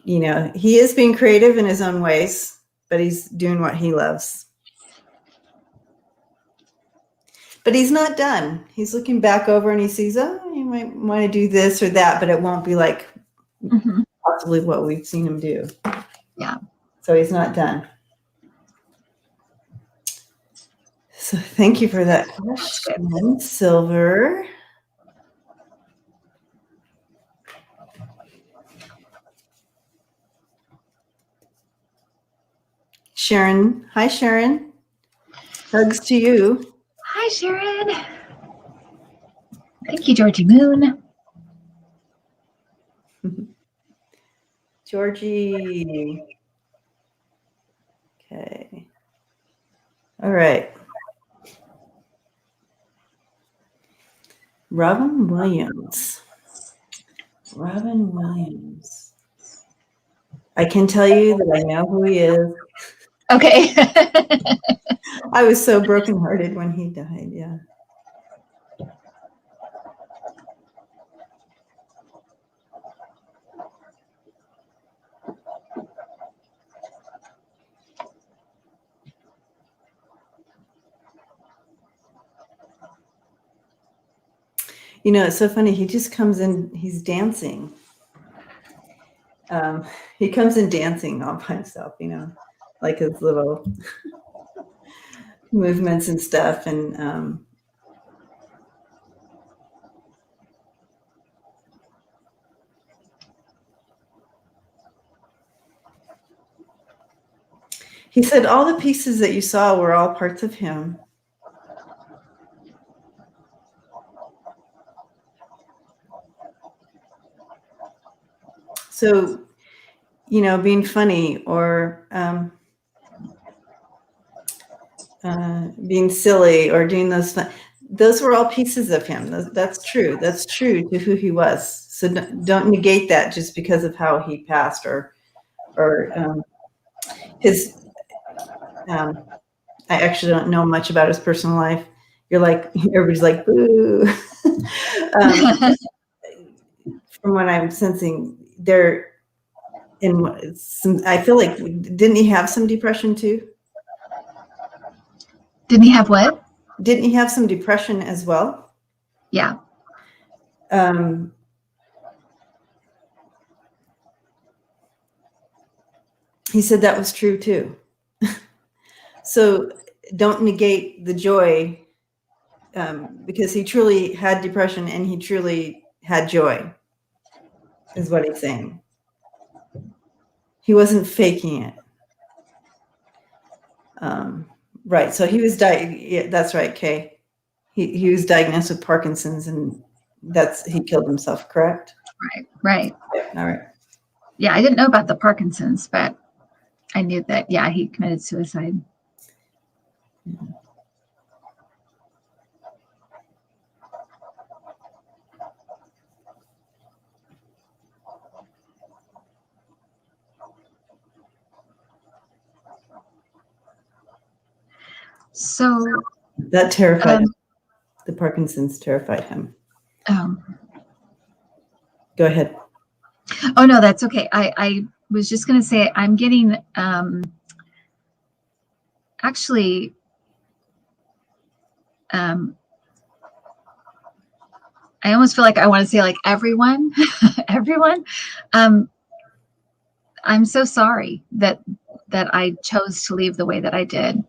he is being creative in his own ways, but he's doing what he loves. But he's not done. He's looking back over and he sees, you might want to do this or that, but it won't be like possibly what we've seen him do. Yeah. So he's not done. So thank you for that question, Silver. Sharon. Hi, Sharon. Hugs to you. Hi, Sharon. Thank you, Georgie Moon. Georgie. Okay. All right. Robin Williams. I can tell you that I know who he is. Okay. I was so brokenhearted when he died. Yeah. It's so funny. He just comes in, he's dancing. He comes in dancing all by himself, like his little movements and stuff. And He said all the pieces that you saw were all parts of him. So, being funny or being silly or doing those were all pieces of him. That's true. That's true to who he was. So don't negate that just because of how he passed or his. I actually don't know much about his personal life. You're like, everybody's like, boo. From what I'm sensing, I feel like, didn't he have some depression too? Didn't he have what? Didn't he have some depression as well? Yeah. He said that was true too. So don't negate the joy, because he truly had depression and he truly had joy, is what he's saying. He wasn't faking it. Right. So he was yeah, that's right, Kay. He was diagnosed with Parkinson's, and he killed himself, correct? Right. All right. Yeah, I didn't know about the Parkinson's, but I knew that, yeah, he committed suicide. So that terrified him. The Parkinson's terrified him. Go ahead. Oh no, that's okay. I was just going to say, I'm getting actually I almost feel like I want to say like everyone, everyone. I'm so sorry that I chose to leave the way that I did.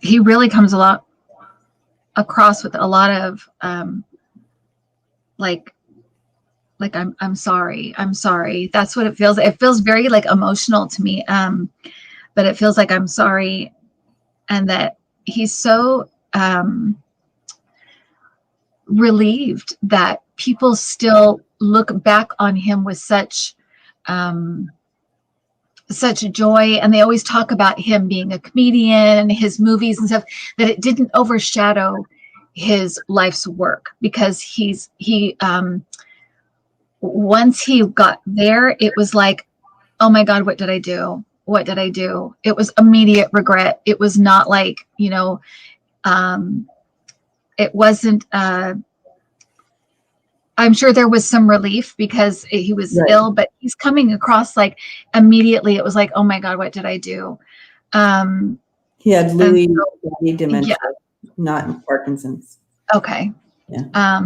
He really comes across with a lot of like I'm sorry. That's what it feels. It feels very like emotional to me. But it feels like I'm sorry, and that he's so relieved that people still look back on him with such joy, and they always talk about him being a comedian and his movies and stuff, that it didn't overshadow his life's work, because he once he got there, it was like, oh my God, what did I do? What did I do? It was immediate regret. It was not like, it wasn't, I'm sure there was some relief because he was ill, but he's coming across like immediately. It was like, oh my God, what did I do? He had Lewy body dementia, not Parkinson's. Okay. Yeah.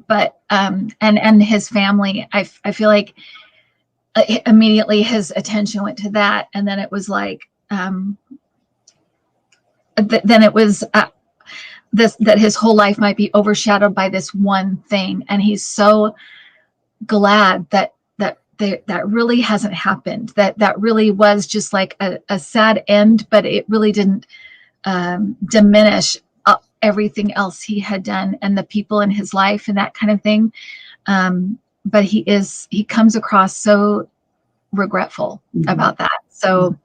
But and his family, I feel like immediately his attention went to that, and then it was like, then it was that his whole life might be overshadowed by this one thing, and he's so glad that really hasn't happened. That really was just like a sad end, but it really didn't diminish everything else he had done and the people in his life and that kind of thing. But he comes across so regretful about that. So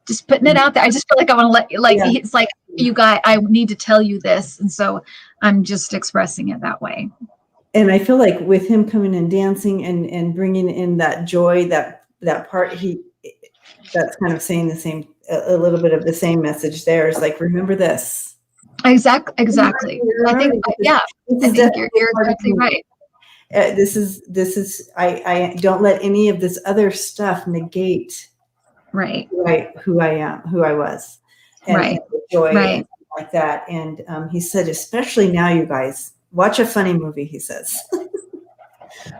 just putting it out there. I just feel like I want to let you, it's like, you guys, I need to tell you this. And so I'm just expressing it that way. And I feel like with him coming and dancing and bringing in that joy, that part, that's kind of saying a little bit of the same message there. Is like, remember this. Exactly. I think, yeah, I think you're exactly right. This is, I don't let any of this other stuff negate who I am, who I was, and joy and like that. And he said, especially now, you guys, watch a funny movie. He says,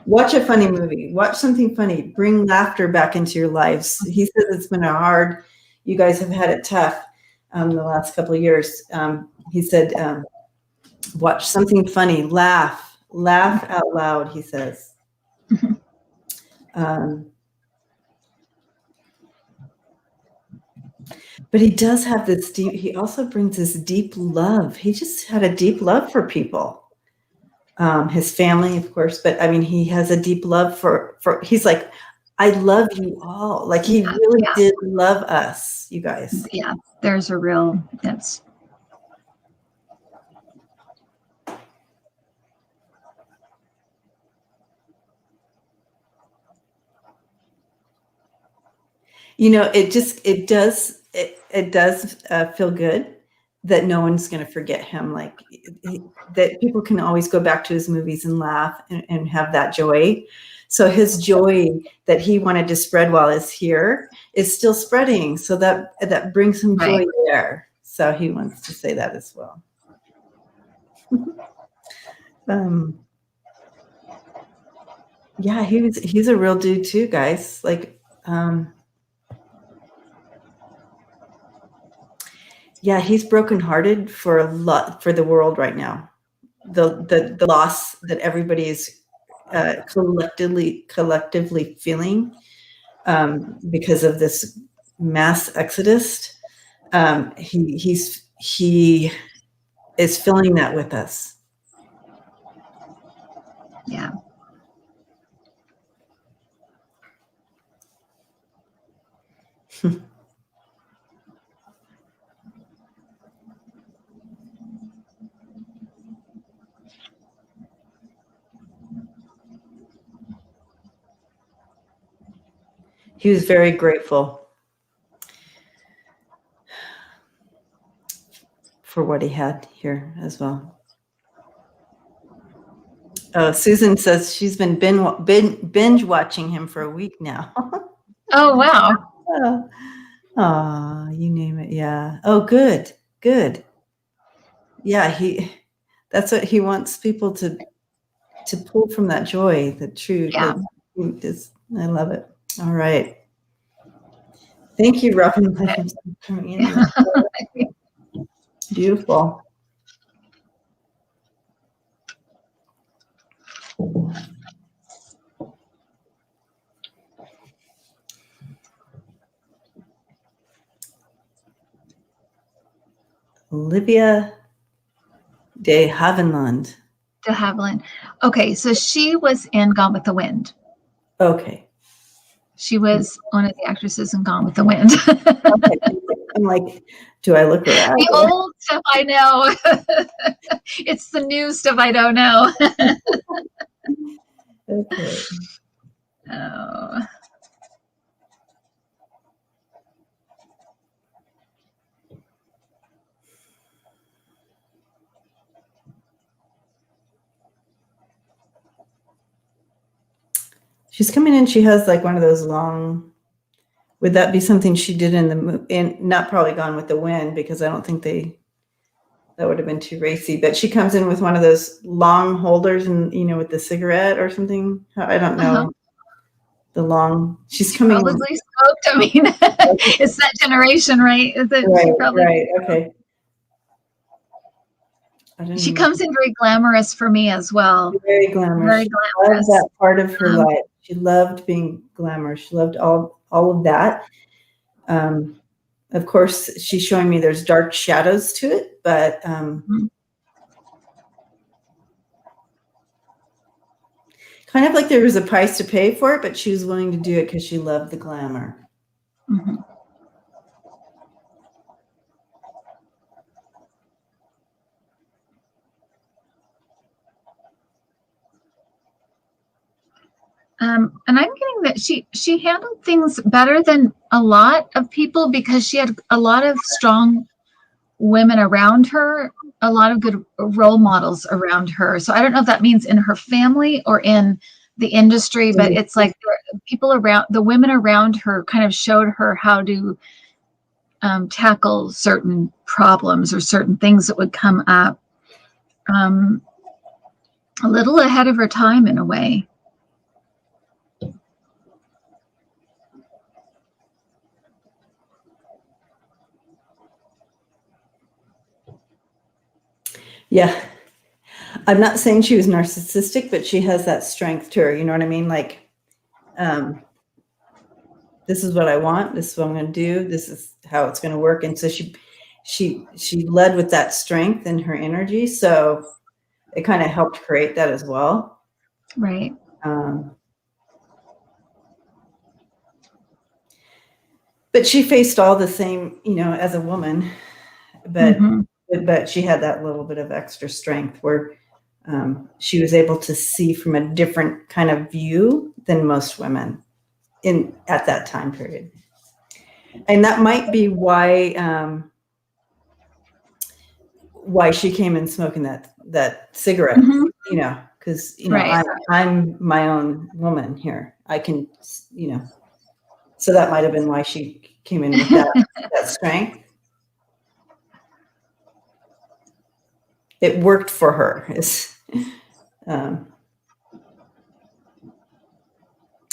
watch a funny movie, watch something funny, bring laughter back into your lives. He says it's been you guys have had it tough the last couple of years. He said, watch something funny, laugh out loud, he says. But he does have this deep, he also brings this deep love. He just had a deep love for people. His family, of course, but I mean, he has a deep love for, he's like, I love you all. Like he really did love us, you guys. Yeah, there's a real, that's. You know, it does feel good that no one's going to forget him. Like that people can always go back to his movies and laugh and have that joy. So his joy that he wanted to spread while he's here is still spreading. So that brings him joy there. So he wants to say that as well. Yeah, he's a real dude too, guys. Like, yeah, he's brokenhearted for a lot for the world right now. The loss that everybody is collectively feeling because of this mass exodus. He is feeling that with us. Yeah. He was very grateful for what he had here as well. Oh, Susan says she's been binge watching him for a week now. Oh, wow. Oh, you name it. Yeah. Oh, good. Good. Yeah. That's what he wants people to pull from that joy, the true. Yeah. I love it. All right. Thank you, Robin. Beautiful. Olivia de Havilland. De Havilland. Okay, so she was in Gone with the Wind. Okay. She was one of the actresses in Gone with the Wind. Okay. I'm like, do I look her up? The old stuff I know. It's the new stuff I don't know. Okay. Oh. She's coming in. She has like one of those long. Would that be something she did in the movie? And not probably Gone with the Wind, because I don't think that would have been too racy. But she comes in with one of those long holders, and with the cigarette or something. I don't know. The long. She's coming. Probably smoked. I mean, it's that generation, right? Is it? Right. Okay. She comes in very glamorous for me as well. Very glamorous. Very glamorous. She loved that part of her life. She loved being glamorous. She loved all of that. Of course, she's showing me there's dark shadows to it, but kind of like there was a price to pay for it, but she was willing to do it because she loved the glamour. Mm-hmm. And I'm getting that she handled things better than a lot of people because she had a lot of strong women around her, a lot of good role models around her. So I don't know if that means in her family or in the industry, but it's like people around, the women around her kind of showed her how to tackle certain problems or certain things that would come up a little ahead of her time in a way. Yeah. I'm not saying she was narcissistic, but she has that strength to her. You know what I mean? Like, this is what I want. This is what I'm going to do. This is how it's going to work. And so she led with that strength and her energy. So it kind of helped create that as well. Right. But she faced all the same, as a woman, but she had that little bit of extra strength where she was able to see from a different kind of view than most women at that time period. And that might be why she came in smoking that cigarette, because Right. I'm my own woman here. I can, so that might have been why she came in with that strength. It worked for her.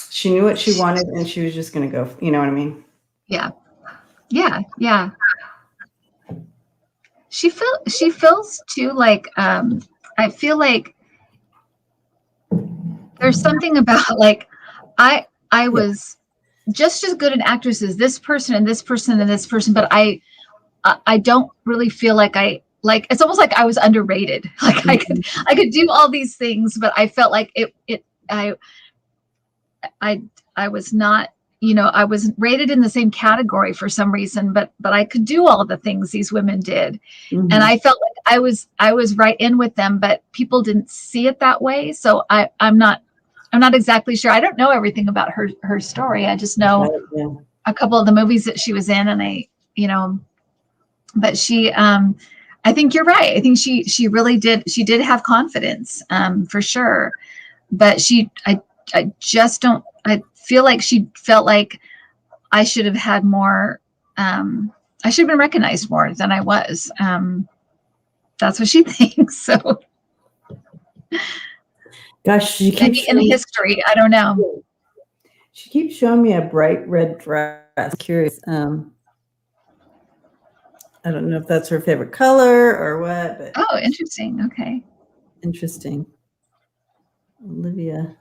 She knew what she wanted, and she was just going to go. You know what I mean? Yeah. She feels too like I feel like there's something about like I was just as good an actress as this person and this person and this person, but I don't really feel like it's almost like I was underrated. Like I could do all these things, but I felt like I was not, I wasn't rated in the same category for some reason, but I could do all the things these women did. And I felt like I was right in with them, but people didn't see it that way. So I'm not exactly sure. I don't know everything about her story. I just know a couple of the movies that she was in, and but she, I think you're right. I think she really did. She did have confidence, for sure. But I just don't, I feel like she felt like I should have had more, I should have been recognized more than I was. That's what she thinks. So gosh, she maybe keeps in history, I don't know. She keeps showing me a bright red dress. I'm curious. I don't know if that's her favorite color or what, but Oh, interesting. Okay. Interesting. Olivia.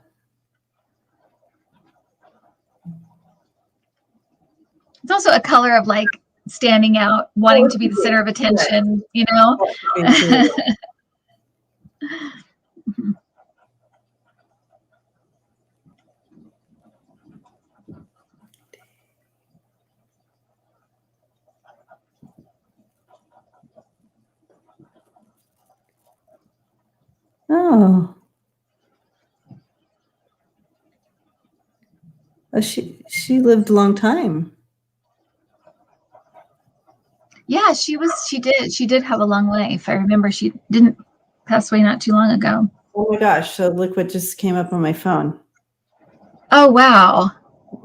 It's also a color of like standing out, wanting to be the center of attention, Oh. She lived a long time. Yeah, she did have a long life. I remember she didn't pass away not too long ago. Oh my gosh. So look what just came up on my phone. Oh, wow.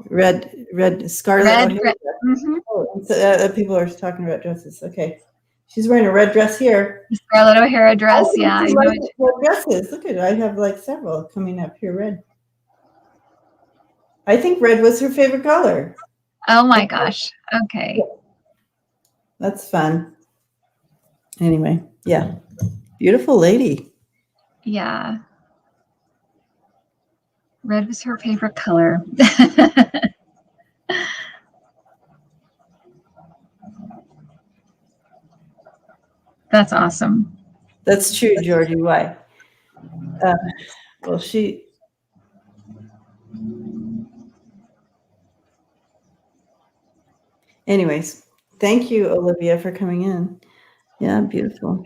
Red Scarlet O'Hara. Mm-hmm. Oh, people are talking about dresses. Okay. She's wearing a red dress here. The Scarlet O'Hara dress. Yeah. I know. Red dresses. Look at it. I have like several coming up here. Red. I think red was her favorite color. Oh my gosh. Okay. That's fun. Anyway, yeah. Beautiful lady. Yeah. Red was her favorite color. That's awesome. That's true, Georgie. Why? Well, anyways, thank you, Olivia, for coming in. Yeah, beautiful.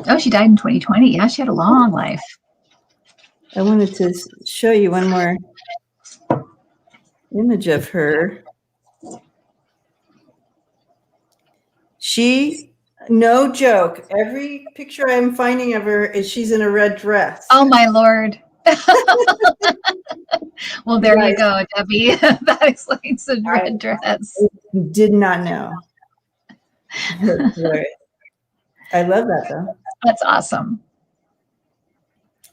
Oh, she died in 2020. Yeah, she had a long life. I wanted to show you one more image of her. No joke, every picture I'm finding of her is she's in a red dress. Oh my Lord. Well, there you go, Debbie. That explains the red dress. Did not know. I love that though. That's awesome.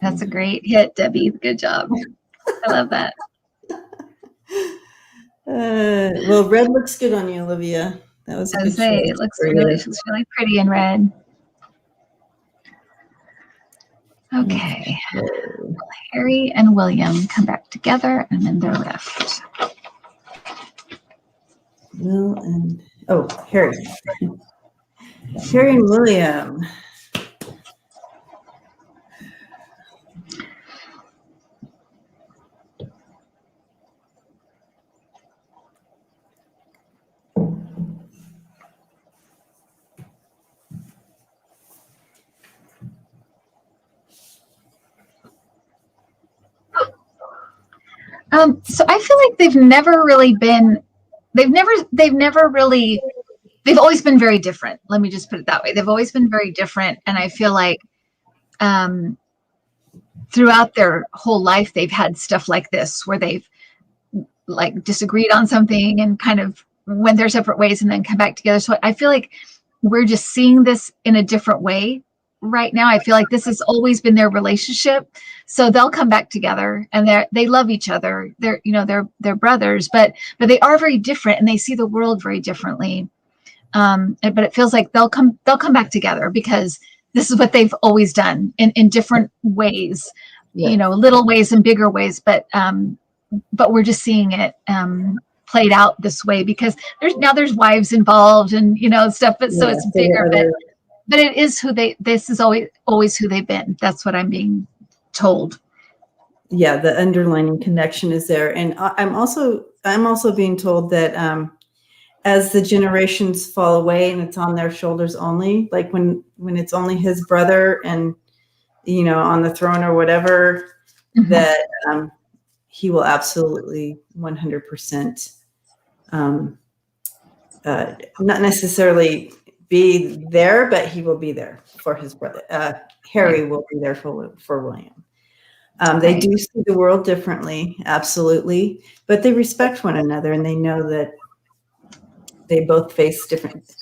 That's a great hit, Debbie. Good job. I love that. Well, red looks good on you, Olivia. That was a good choice. It looks really pretty in red. Okay. Harry and William come back together, and then they're left. Will and Harry. Harry and William. So I feel like they've always been very different. Let me just put it that way. They've always been very different. And I feel like throughout their whole life, they've had stuff like this where they've like disagreed on something and kind of went their separate ways and then come back together. So I feel like we're just seeing this in a different way right now. I feel like this has always been their relationship. So they'll come back together and they love each other. They're brothers, but they are very different and they see the world very differently. But it feels like they'll come back together because this is what they've always done in different ways, little ways and bigger ways. But we're just seeing it played out this way because there's wives involved and stuff. But so it's bigger. But it is this is always who they've been. That's what I'm being told. Yeah, the underlining connection is there, and I'm also being told that as the generations fall away and it's on their shoulders only, like when it's only his brother and on the throne or whatever, that he will absolutely 100% not necessarily be there, but he will be there for his brother. Harry will be there for William. They do see the world differently, absolutely, but they respect one another and they know that they both face different,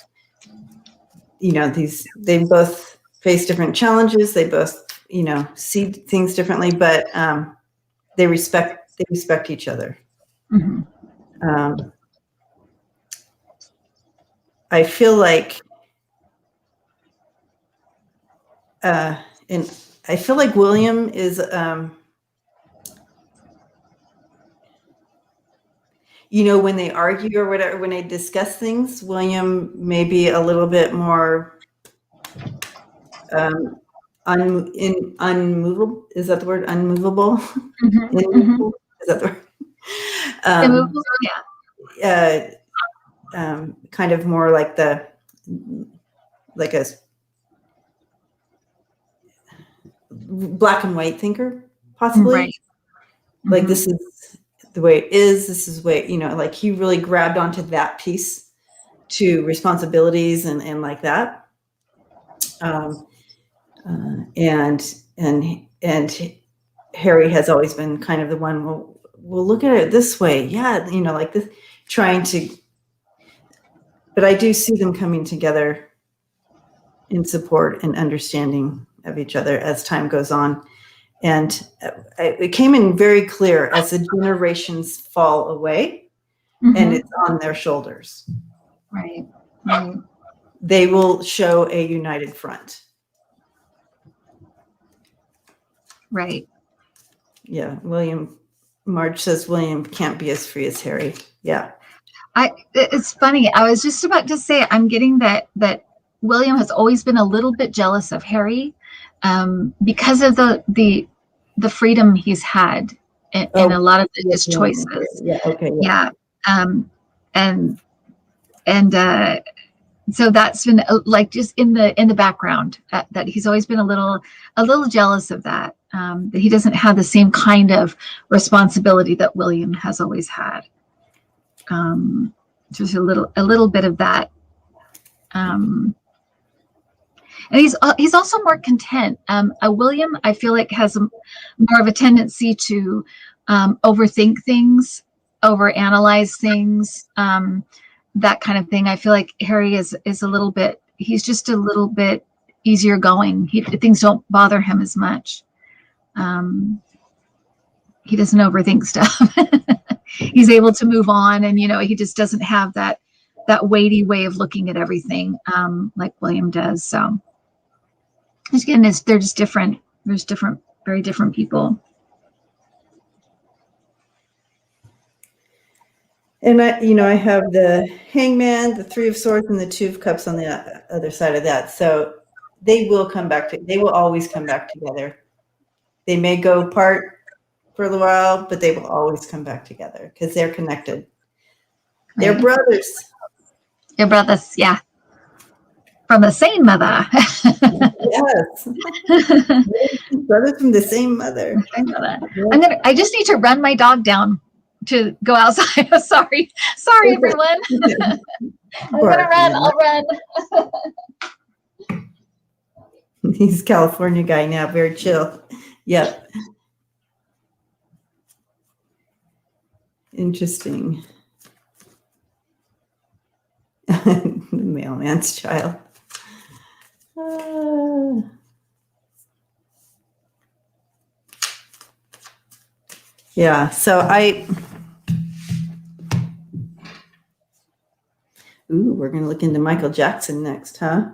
they both face different challenges. They both, see things differently, but they respect each other. I feel like, William is, when they argue or whatever, when they discuss things, William may be a little bit more unmovable. Is that the word? Unmovable? Immovable? Is that the word? Immovable, yeah. Kind of more like a black and white thinker, possibly. Right. Like this is the way it is. This is the way, like he really grabbed onto that piece to responsibilities and like that. And Harry has always been kind of the one, we'll look at it this way. Yeah. Like this, trying to, but I do see them coming together in support and understanding of each other as time goes on. And it came in very clear as the generations fall away and it's on their shoulders. Right. They will show a united front. Right. Yeah. Marge says William can't be as free as Harry. Yeah. It's funny. I was just about to say, I'm getting that William has always been a little bit jealous of Harry because of the freedom he's had in a lot of his choices. Yeah. Okay. Yeah. So that's been like just in the background that he's always been a little jealous of that he doesn't have the same kind of responsibility that William has always had. Just a little bit of that. And he's also more content. William, I feel like, has more of a tendency to overthink things, overanalyze things, that kind of thing. I feel like Harry is a little bit. He's just a little bit easier going. Things don't bother him as much. He doesn't overthink stuff. He's able to move on, and he just doesn't have that weighty way of looking at everything like William does. So again, they're just different. There's very different people. And I have the Hangman, the Three of Swords, and the Two of Cups on the other side of that. So they will come back they will always come back together. They may go apart for a little while, but they will always come back together because they're connected. They're Right. brothers. Your brothers, yeah. From the same mother. Yes. Brothers from the same mother. I just need to run my dog down to go outside. Sorry, everyone. I'm gonna run. I'll run. He's a California guy now, very chill. Yep. Interesting. The mailman's child. Yeah, so we're going to look into Michael Jackson next, huh?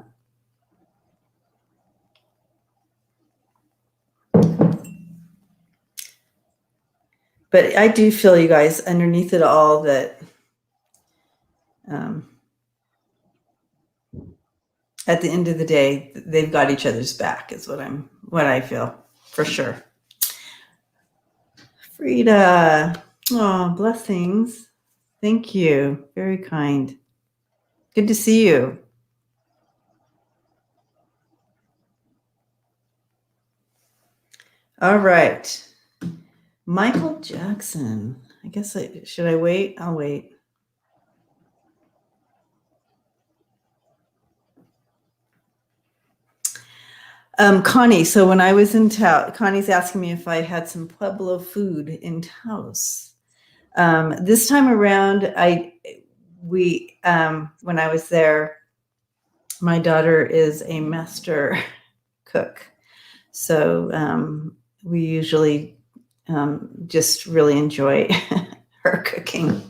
But I do feel, you guys, underneath it all, that at the end of the day, they've got each other's back, is what I feel, for sure. Frida, oh, blessings. Thank you. Very kind. Good to see you. All right. Michael Jackson. I guess should I wait? I'll wait. Connie, so when I was in Taos, Connie's asking me if I had some Pueblo food in Taos. This time around, when I was there, my daughter is a master cook. So we usually just really enjoy her cooking.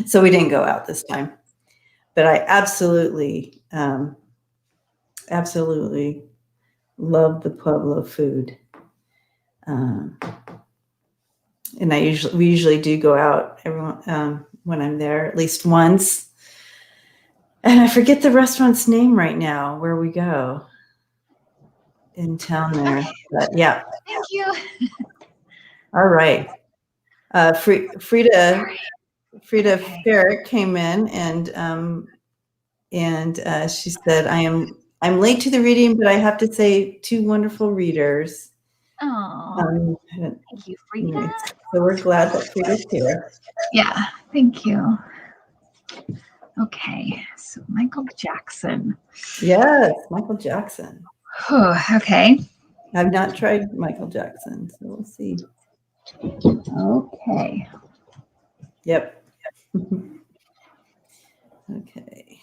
So we didn't go out this time. But I absolutely love the Pueblo food. And we usually do go out when I'm there at least once. And I forget the restaurant's name right now where we go in town there. Okay. But yeah. Thank you. All right. Frida Ferrick came in and she said, I'm late to the reading, but I have to say 2 wonderful readers. Oh, thank you, Frida. Nice. So we're glad that Frida's here. Yeah, thank you. Okay, so Michael Jackson. Yes, Michael Jackson. Okay. I've not tried Michael Jackson, so we'll see. Okay. Yep. Okay.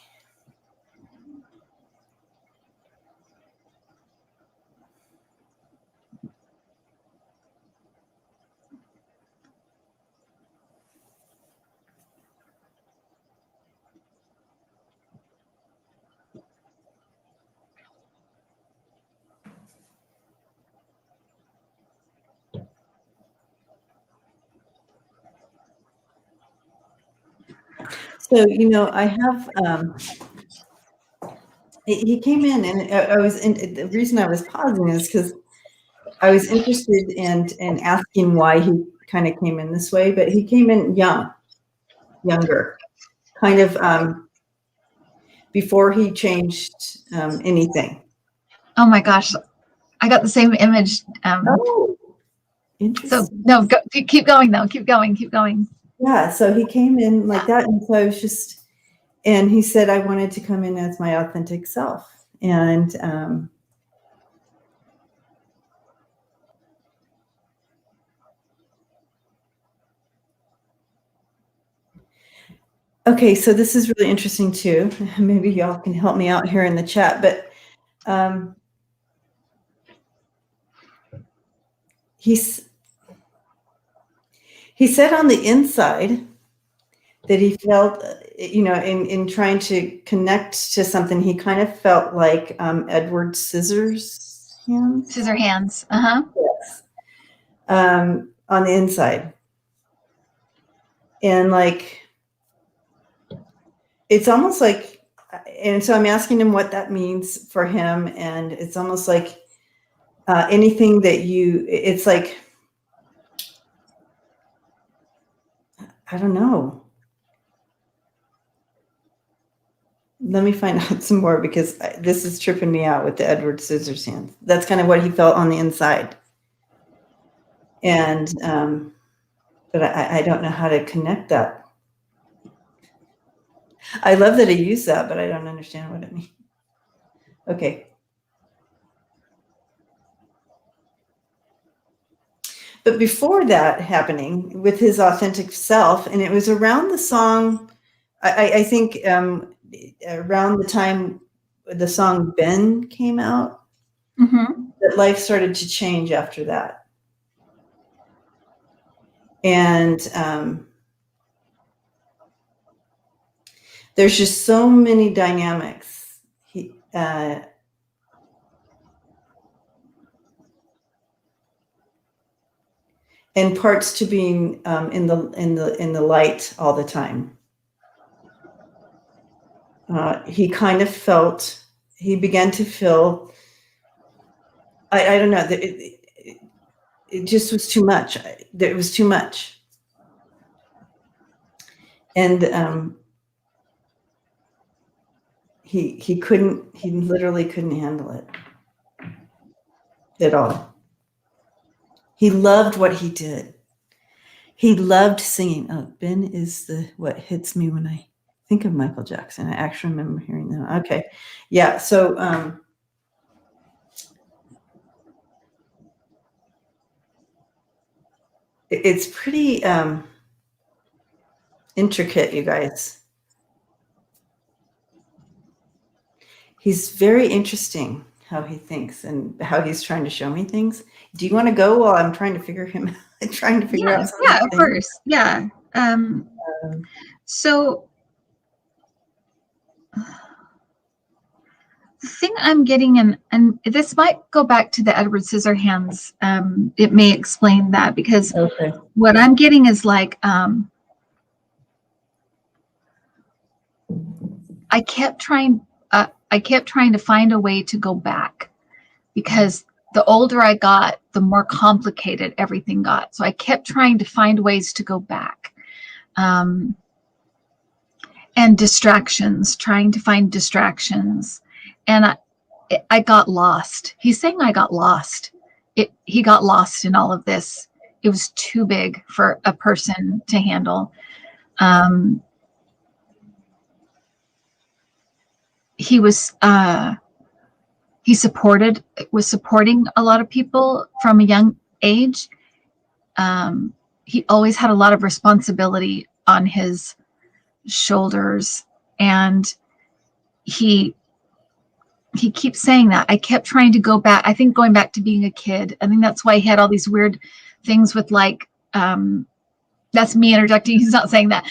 So, I have, he came in and the reason I was pausing is because I was interested in asking why he kind of came in this way, but he came in younger, kind of before he changed anything. Oh my gosh, I got the same image. Oh, interesting. So no, keep going though. Keep going. Yeah, so he came in like that, and so I was and he said I wanted to come in as my authentic self, and okay, so this is really interesting too. Maybe y'all can help me out here in the chat, but he said on the inside that he felt, in trying to connect to something, he kind of felt like Edward Scissorhands. Scissorhands. Uh-huh. Yes. On the inside. And like, it's almost like, and so I'm asking him what that means for him. And it's almost like anything that it's like, I don't know. Let me find out some more, because this is tripping me out with the Edward Scissorhands. That's kind of what he felt on the inside. And, but I don't know how to connect that. I love that he used that, but I don't understand what it means. Okay. But before that happening with his authentic self, and it was around the song, I think around the time the song Ben came out, that life started to change after that. And there's just so many dynamics. And parts to being in the light all the time. He kind of felt, he began to feel, I don't know, that it just was too much. It was too much. And he literally couldn't handle it at all. He loved what he did. He loved singing. Oh, Ben is what hits me when I think of Michael Jackson. I actually remember hearing that. Okay. Yeah. So, it's pretty intricate, you guys. He's very interesting how he thinks and how he's trying to show me things. Do you want to go while I'm trying to figure him out? Trying to figure out something? Yeah, of course. Yeah. So the thing I'm getting, and this might go back to the Edward Scissorhands. It may explain that, because what I'm getting is like, I kept trying to find a way to go back, because the older I got, the more complicated everything got. So I kept trying to find ways to go back. And distractions, trying to find distractions. And I got lost. He's saying I got lost. He got lost in all of this. It was too big for a person to handle. He was supporting a lot of people from a young age. He always had a lot of responsibility on his shoulders, and he keeps saying that. I kept trying to go back. I think going back to being a kid. I think that's why he had all these weird things with like, that's me interjecting. He's not saying that.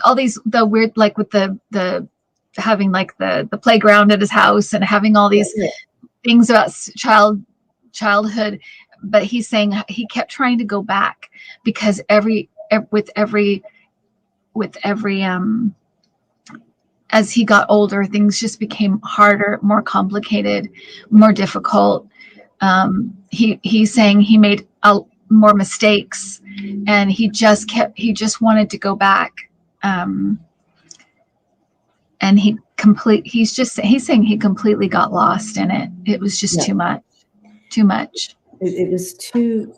All these, the weird, like with the having like the playground at his house and having all these things about childhood. But he's saying he kept trying to go back, because with every as he got older, things just became harder, more complicated, more difficult. He's saying he made more mistakes, and he just wanted to go back. And he's saying he completely got lost in it. It was just too much. It was too,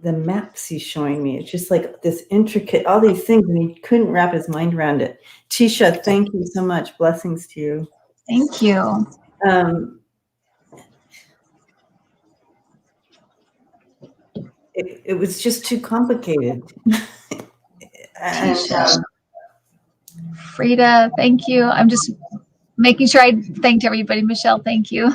the maps he's showing me, it's just like this intricate, all these things, and he couldn't wrap his mind around it. Tisha, thank you so much. Blessings to you. Thank you. It was just too complicated. Tisha. Frida, thank you. I'm just making sure I thanked everybody. Michelle, thank you.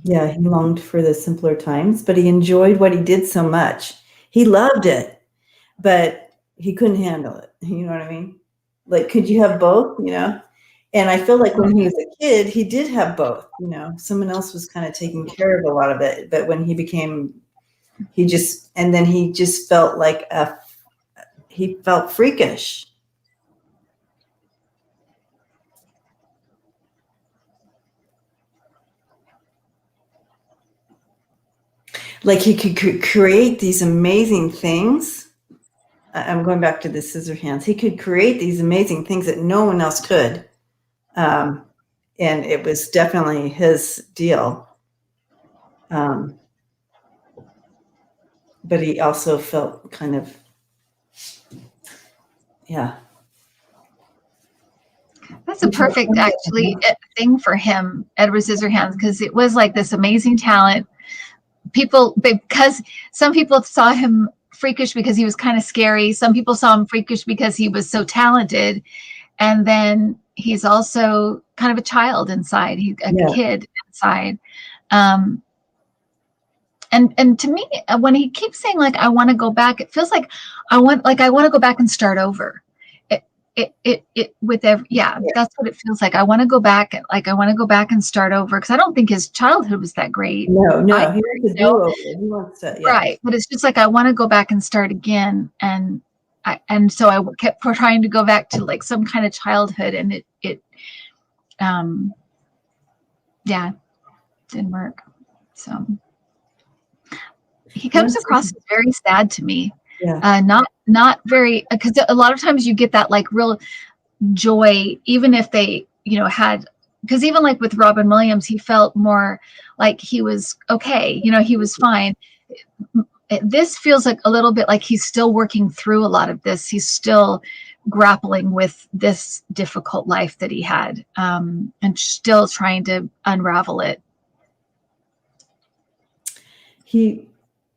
Yeah, he longed for the simpler times, but he enjoyed what he did so much. He loved it, but he couldn't handle it. You know what I mean? Like, could you have both, And I feel like when he was a kid, he did have both, Someone else was kind of taking care of a lot of it. But when he just felt like he felt freakish. Like he could create these amazing things. I'm going back to the scissor hands. He could create these amazing things that no one else could. And it was definitely his deal. But he also felt kind of, yeah. That's a perfect, actually, thing for him, Edward Scissorhands, because it was like this amazing talent. Because some people saw him freakish because he was kind of scary. Some people saw him freakish because he was so talented. And then he's also kind of a child inside. He's a kid inside. And to me, when he keeps saying like, I want to go back, it feels like I want to go back and start over. That's what it feels like. I want to go back, and start over, because I don't think his childhood was that great. No, he wants to do over. He wants to, right. But it's just like, I want to go back and start again. And so I kept trying to go back to like some kind of childhood, and it didn't work. So he comes across as very sad to me. Yeah. Not very, because a lot of times you get that like real joy, even if they, had, because even like with Robin Williams, he felt more like he was okay. He was fine. This feels like a little bit like he's still working through a lot of this. He's still grappling with this difficult life that he had, and still trying to unravel it.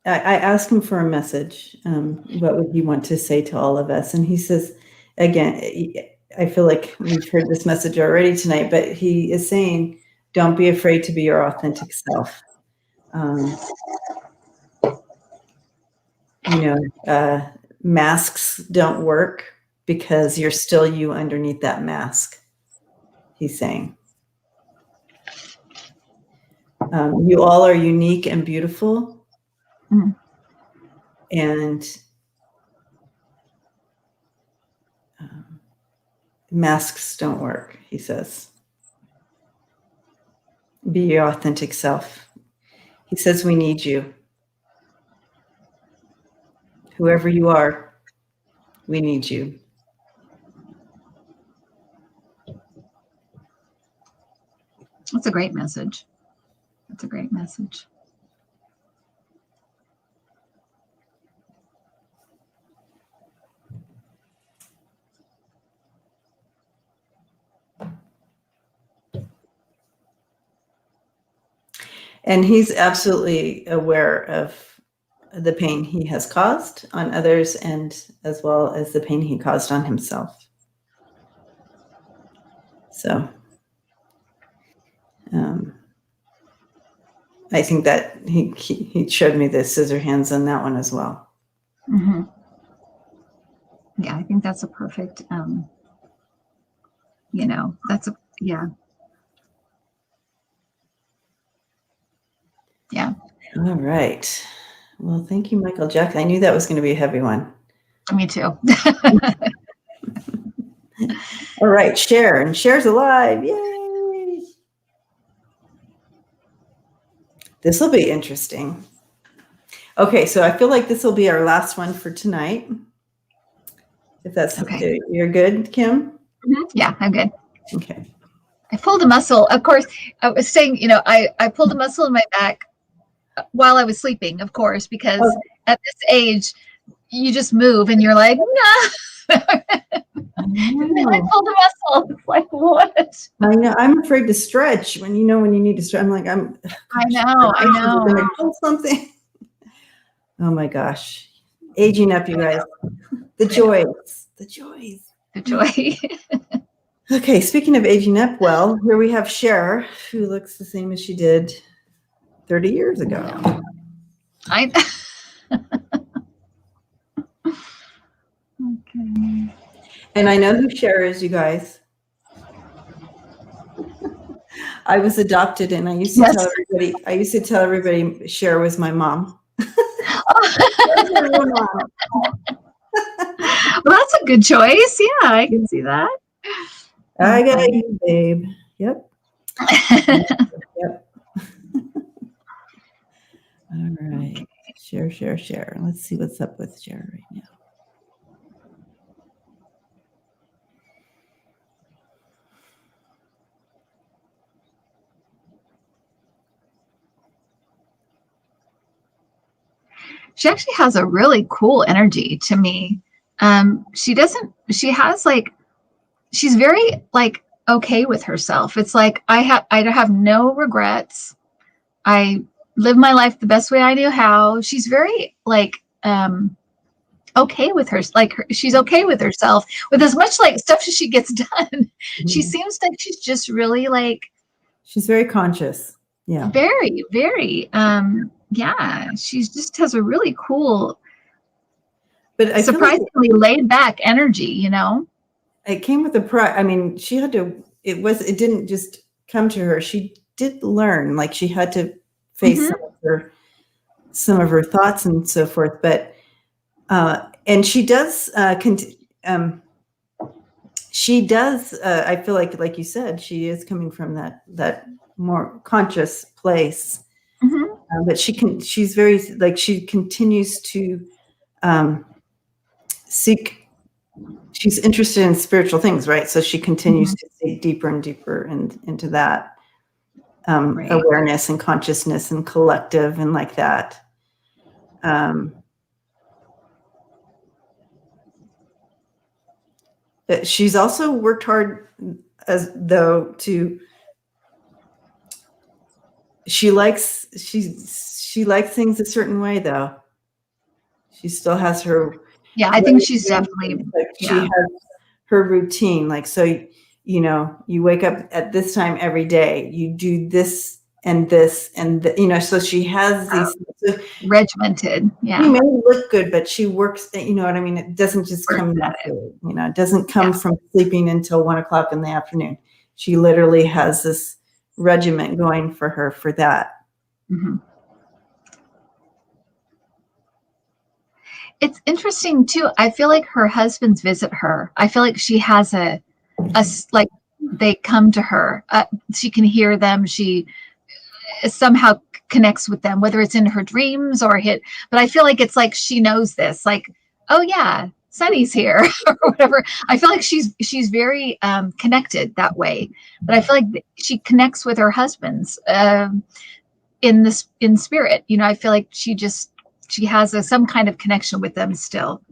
I asked him for a message. What would he want to say to all of us? And he says, again, I feel like we've heard this message already tonight, but he is saying, don't be afraid to be your authentic self. Masks don't work because you're still you underneath that mask, he's saying. You all are unique and beautiful. And masks don't work, he says. Be your authentic self. He says we need you. Whoever you are, we need you. That's a great message. That's a great message. And he's absolutely aware of the pain he has caused on others, and as well as the pain he caused on himself. So I think that he showed me the scissor hands on that one as well. Mm-hmm. Yeah, I think that's a perfect, yeah. All right. Well, thank you, Michael Jack. I knew that was going to be a heavy one. Me too. All right, Cher, and Cher's alive. Yay! This will be interesting. Okay, so I feel like this will be our last one for tonight. If that's okay. You're good, Kim? Mm-hmm. Yeah, I'm good. Okay. I pulled a muscle. Of course, I was saying, I pulled a muscle in my back while I was sleeping, of course, because at this age, you just move and you're like, no. I pulled a muscle. It's like, what? I know. I'm afraid to stretch when you need to stretch. I'm like, I know. I'm going to pull something. Oh my gosh. Aging up, you guys. The joys. The joy. Okay, speaking of aging up, well, here we have Cher, who looks the same as she did 30 years ago. Okay. And I know who Cher is, you guys. I was adopted, and I used to tell everybody Cher was my mom. Well, that's a good choice. Yeah, I can see that. I got you, babe. Yep. Yep. All right. Share. Let's see what's up with Cher right now. She actually has a really cool energy to me. She has like, she's very like okay with herself. It's like, I have no regrets. I live my life the best way I knew how. She's very like, okay with her, she's okay with herself with as much like stuff as she gets done. Mm-hmm. She seems like she's just really like, she's very conscious. Yeah. Very, very. Yeah, she just has a really cool, but surprisingly laid back energy, you know? It came with a pride. I mean, she had to, it didn't just come to her. She did learn, like she had to face some of her thoughts and so forth. But, and she does, I feel like you said, she is coming from that more conscious place. But she's very, like, she continues to seek, she's interested in spiritual things, right? So she continues to seek deeper and deeper into that awareness and consciousness and collective and like that. She's also worked hard she likes things a certain way though. She still has her. Yeah, I think she's definitely. She has her routine. Like, so, you know, you wake up at this time every day. You do this and this and you know. So she has these regimented. Yeah. She may look good, but she works. You know what I mean? It doesn't just come naturally. You know, it doesn't come from sleeping until 1 o'clock in the afternoon. She literally has this regiment going for her for that. It's interesting too. I feel like her husbands visit her. I feel like she has a like they come to her. She can hear them. She somehow connects with them, whether it's in her dreams or but I feel like it's like she knows this, like, oh yeah, Sonny's here or whatever. I feel like she's very connected that way, but I feel like she connects with her husbands in spirit. You know, I feel like she has some kind of connection with them still.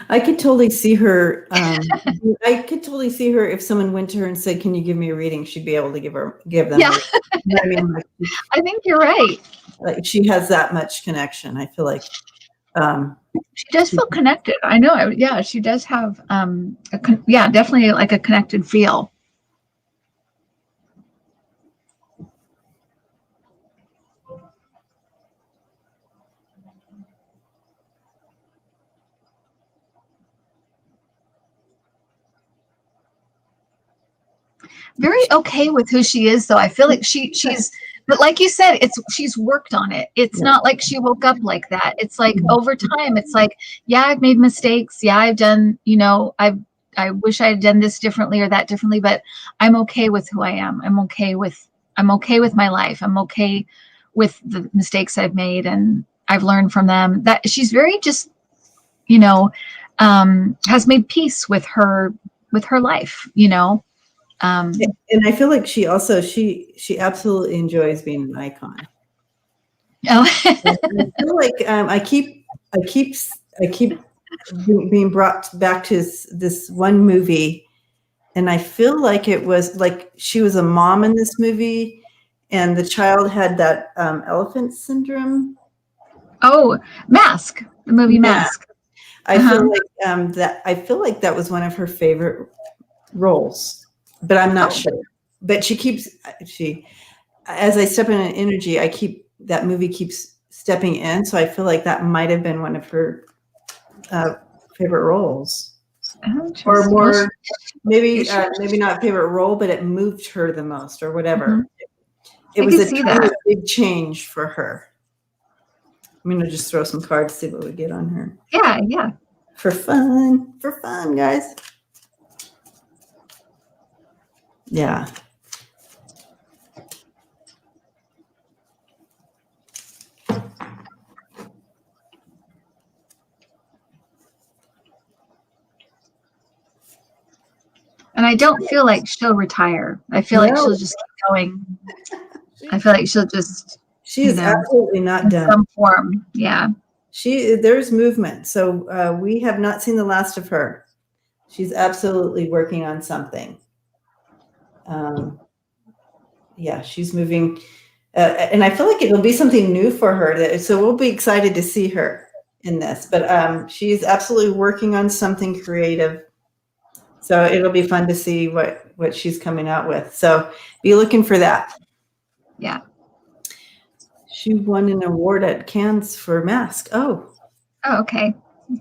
I could totally see her. I could totally see her if someone went to her and said, "Can you give me a reading?" She'd be able to give them. Yeah. You know what I mean? Like, I think you're right. Like she has that much connection. I feel like she does feel connected. I know. Yeah, she does have definitely like a connected feel. Very okay with who she is, though. I feel like she's, but like you said, she's worked on it. It's not like she woke up like that. It's like over time. It's like, yeah, I've made mistakes. Yeah, I've done. You know, I wish I had done this differently or that differently. But I'm okay with who I am. I'm okay with my life. I'm okay with the mistakes I've made, and I've learned from them. That she's very just, you know, has made peace with her life. You know. And I feel like she absolutely enjoys being an icon. Oh, I feel like I keep being brought back to this one movie, and I feel like it was like she was a mom in this movie, and the child had that elephant syndrome. Oh, Mask, the movie Mask. I feel like I feel like that was one of her favorite roles. But I'm not sure. But as I step in an energy, that movie keeps stepping in. So I feel like that might have been one of her favorite roles, or more, maybe not favorite role, but it moved her the most, or whatever. It was a big change for her. I'm going to just throw some cards, see what we get on her. Yeah, yeah. For fun, guys. Yeah. And I don't feel like she'll retire. I feel like she'll just keep going. I feel like she'll just. She is absolutely not done. Some form, yeah. There's movement. So we have not seen the last of her. She's absolutely working on something. Yeah, she's moving. And I feel like it'll be something new for her. So we'll be excited to see her in this. But she's absolutely working on something creative. So it'll be fun to see what she's coming out with. So be looking for that. Yeah. She won an award at Cannes for Mask. Oh, okay.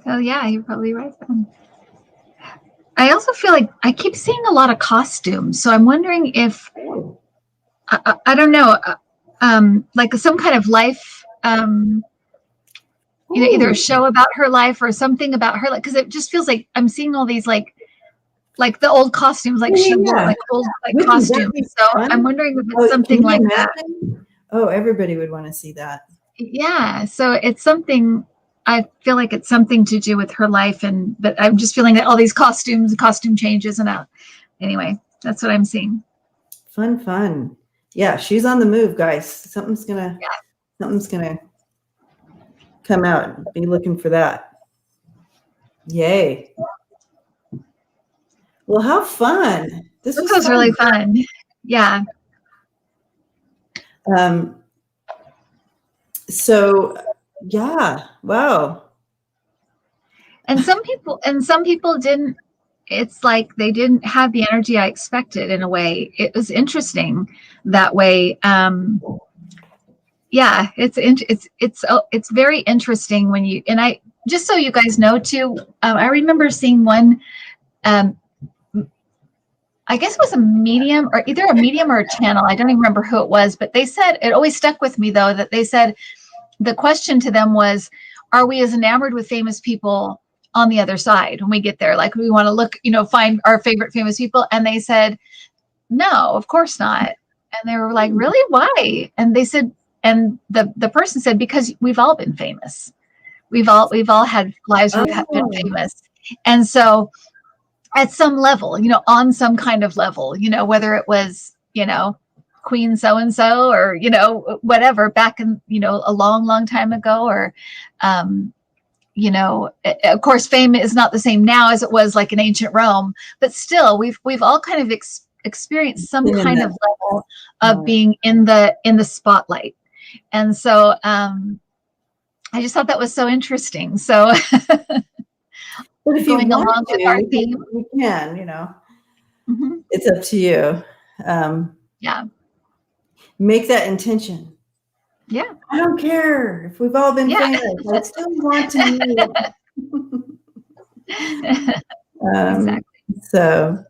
So yeah, you're probably right then. I also feel like I keep seeing a lot of costumes. So I'm wondering if, I don't know, like some kind of life, either a show about her life or something about her, like, because it just feels like I'm seeing all these like the old costumes, like she wore like old costumes. So I'm wondering if it's something like that. Oh, everybody would want to see that. Yeah. So it's something, I feel like it's something to do with her life, but I'm just feeling that all these costume changes and anyway, that's what I'm seeing. Fun. Yeah, she's on the move, guys. Something's gonna come out. Be looking for that. Yay. Well, how fun. This was really fun. Yeah. So yeah, wow. And some people didn't, it's like they didn't have the energy I expected in a way. It was interesting that way. Yeah, it's very interesting when you, and I, just so you guys know too, I remember seeing one, I guess it was a medium, or either a medium or a channel. I don't even remember who it was, but they said, it always stuck with me though, that they said the question to them was, are we as enamored with famous people on the other side when we get there? Like we want to look, find our favorite famous people. And they said, no, of course not. And they were like, really? Why? And they said, and the person said, because we've all been famous. We've all had lives where we've been famous. And so at some level, on some kind of level, whether it was, Queen so-and-so or, whatever back in, a long time ago, or, of course, fame is not the same now as it was like in ancient Rome, but still we've all kind of experienced some kind of level of being in the spotlight. And so, I just thought that was so interesting. So but if going you along with our theme, you can, it's up to you. Yeah. Make that intention. Yeah. I don't care if we've all been famous. I still want to meet. Exactly. So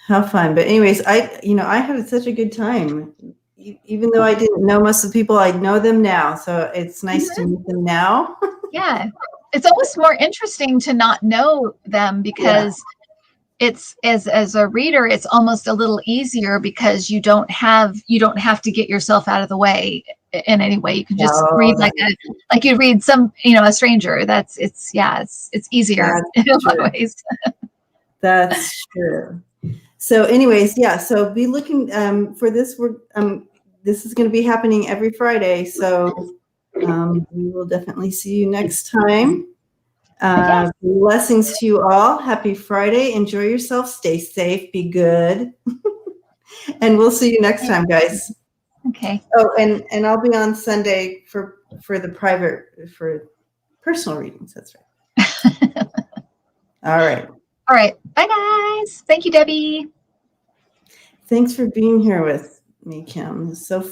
how fun. But anyways, I had such a good time. Even though I didn't know most of the people, I know them now. So it's nice to meet them now. Yeah. It's almost more interesting to not know them, because it's as a reader, it's almost a little easier because you don't have to get yourself out of the way in any way. You can just read like you read some, a stranger. It's easier in a lot of ways. That's true. So anyways, so be looking for this. This is going to be happening every Friday. So we will definitely see you next time. Blessings to you all. Happy Friday. Enjoy yourself. Stay safe. Be good. And we'll see you next time, guys. Okay. Oh, and I'll be on Sunday for personal readings. That's right. All right. All right. Bye, guys. Thank you, Debbie. Thanks for being here with me, Kim. It's so fun.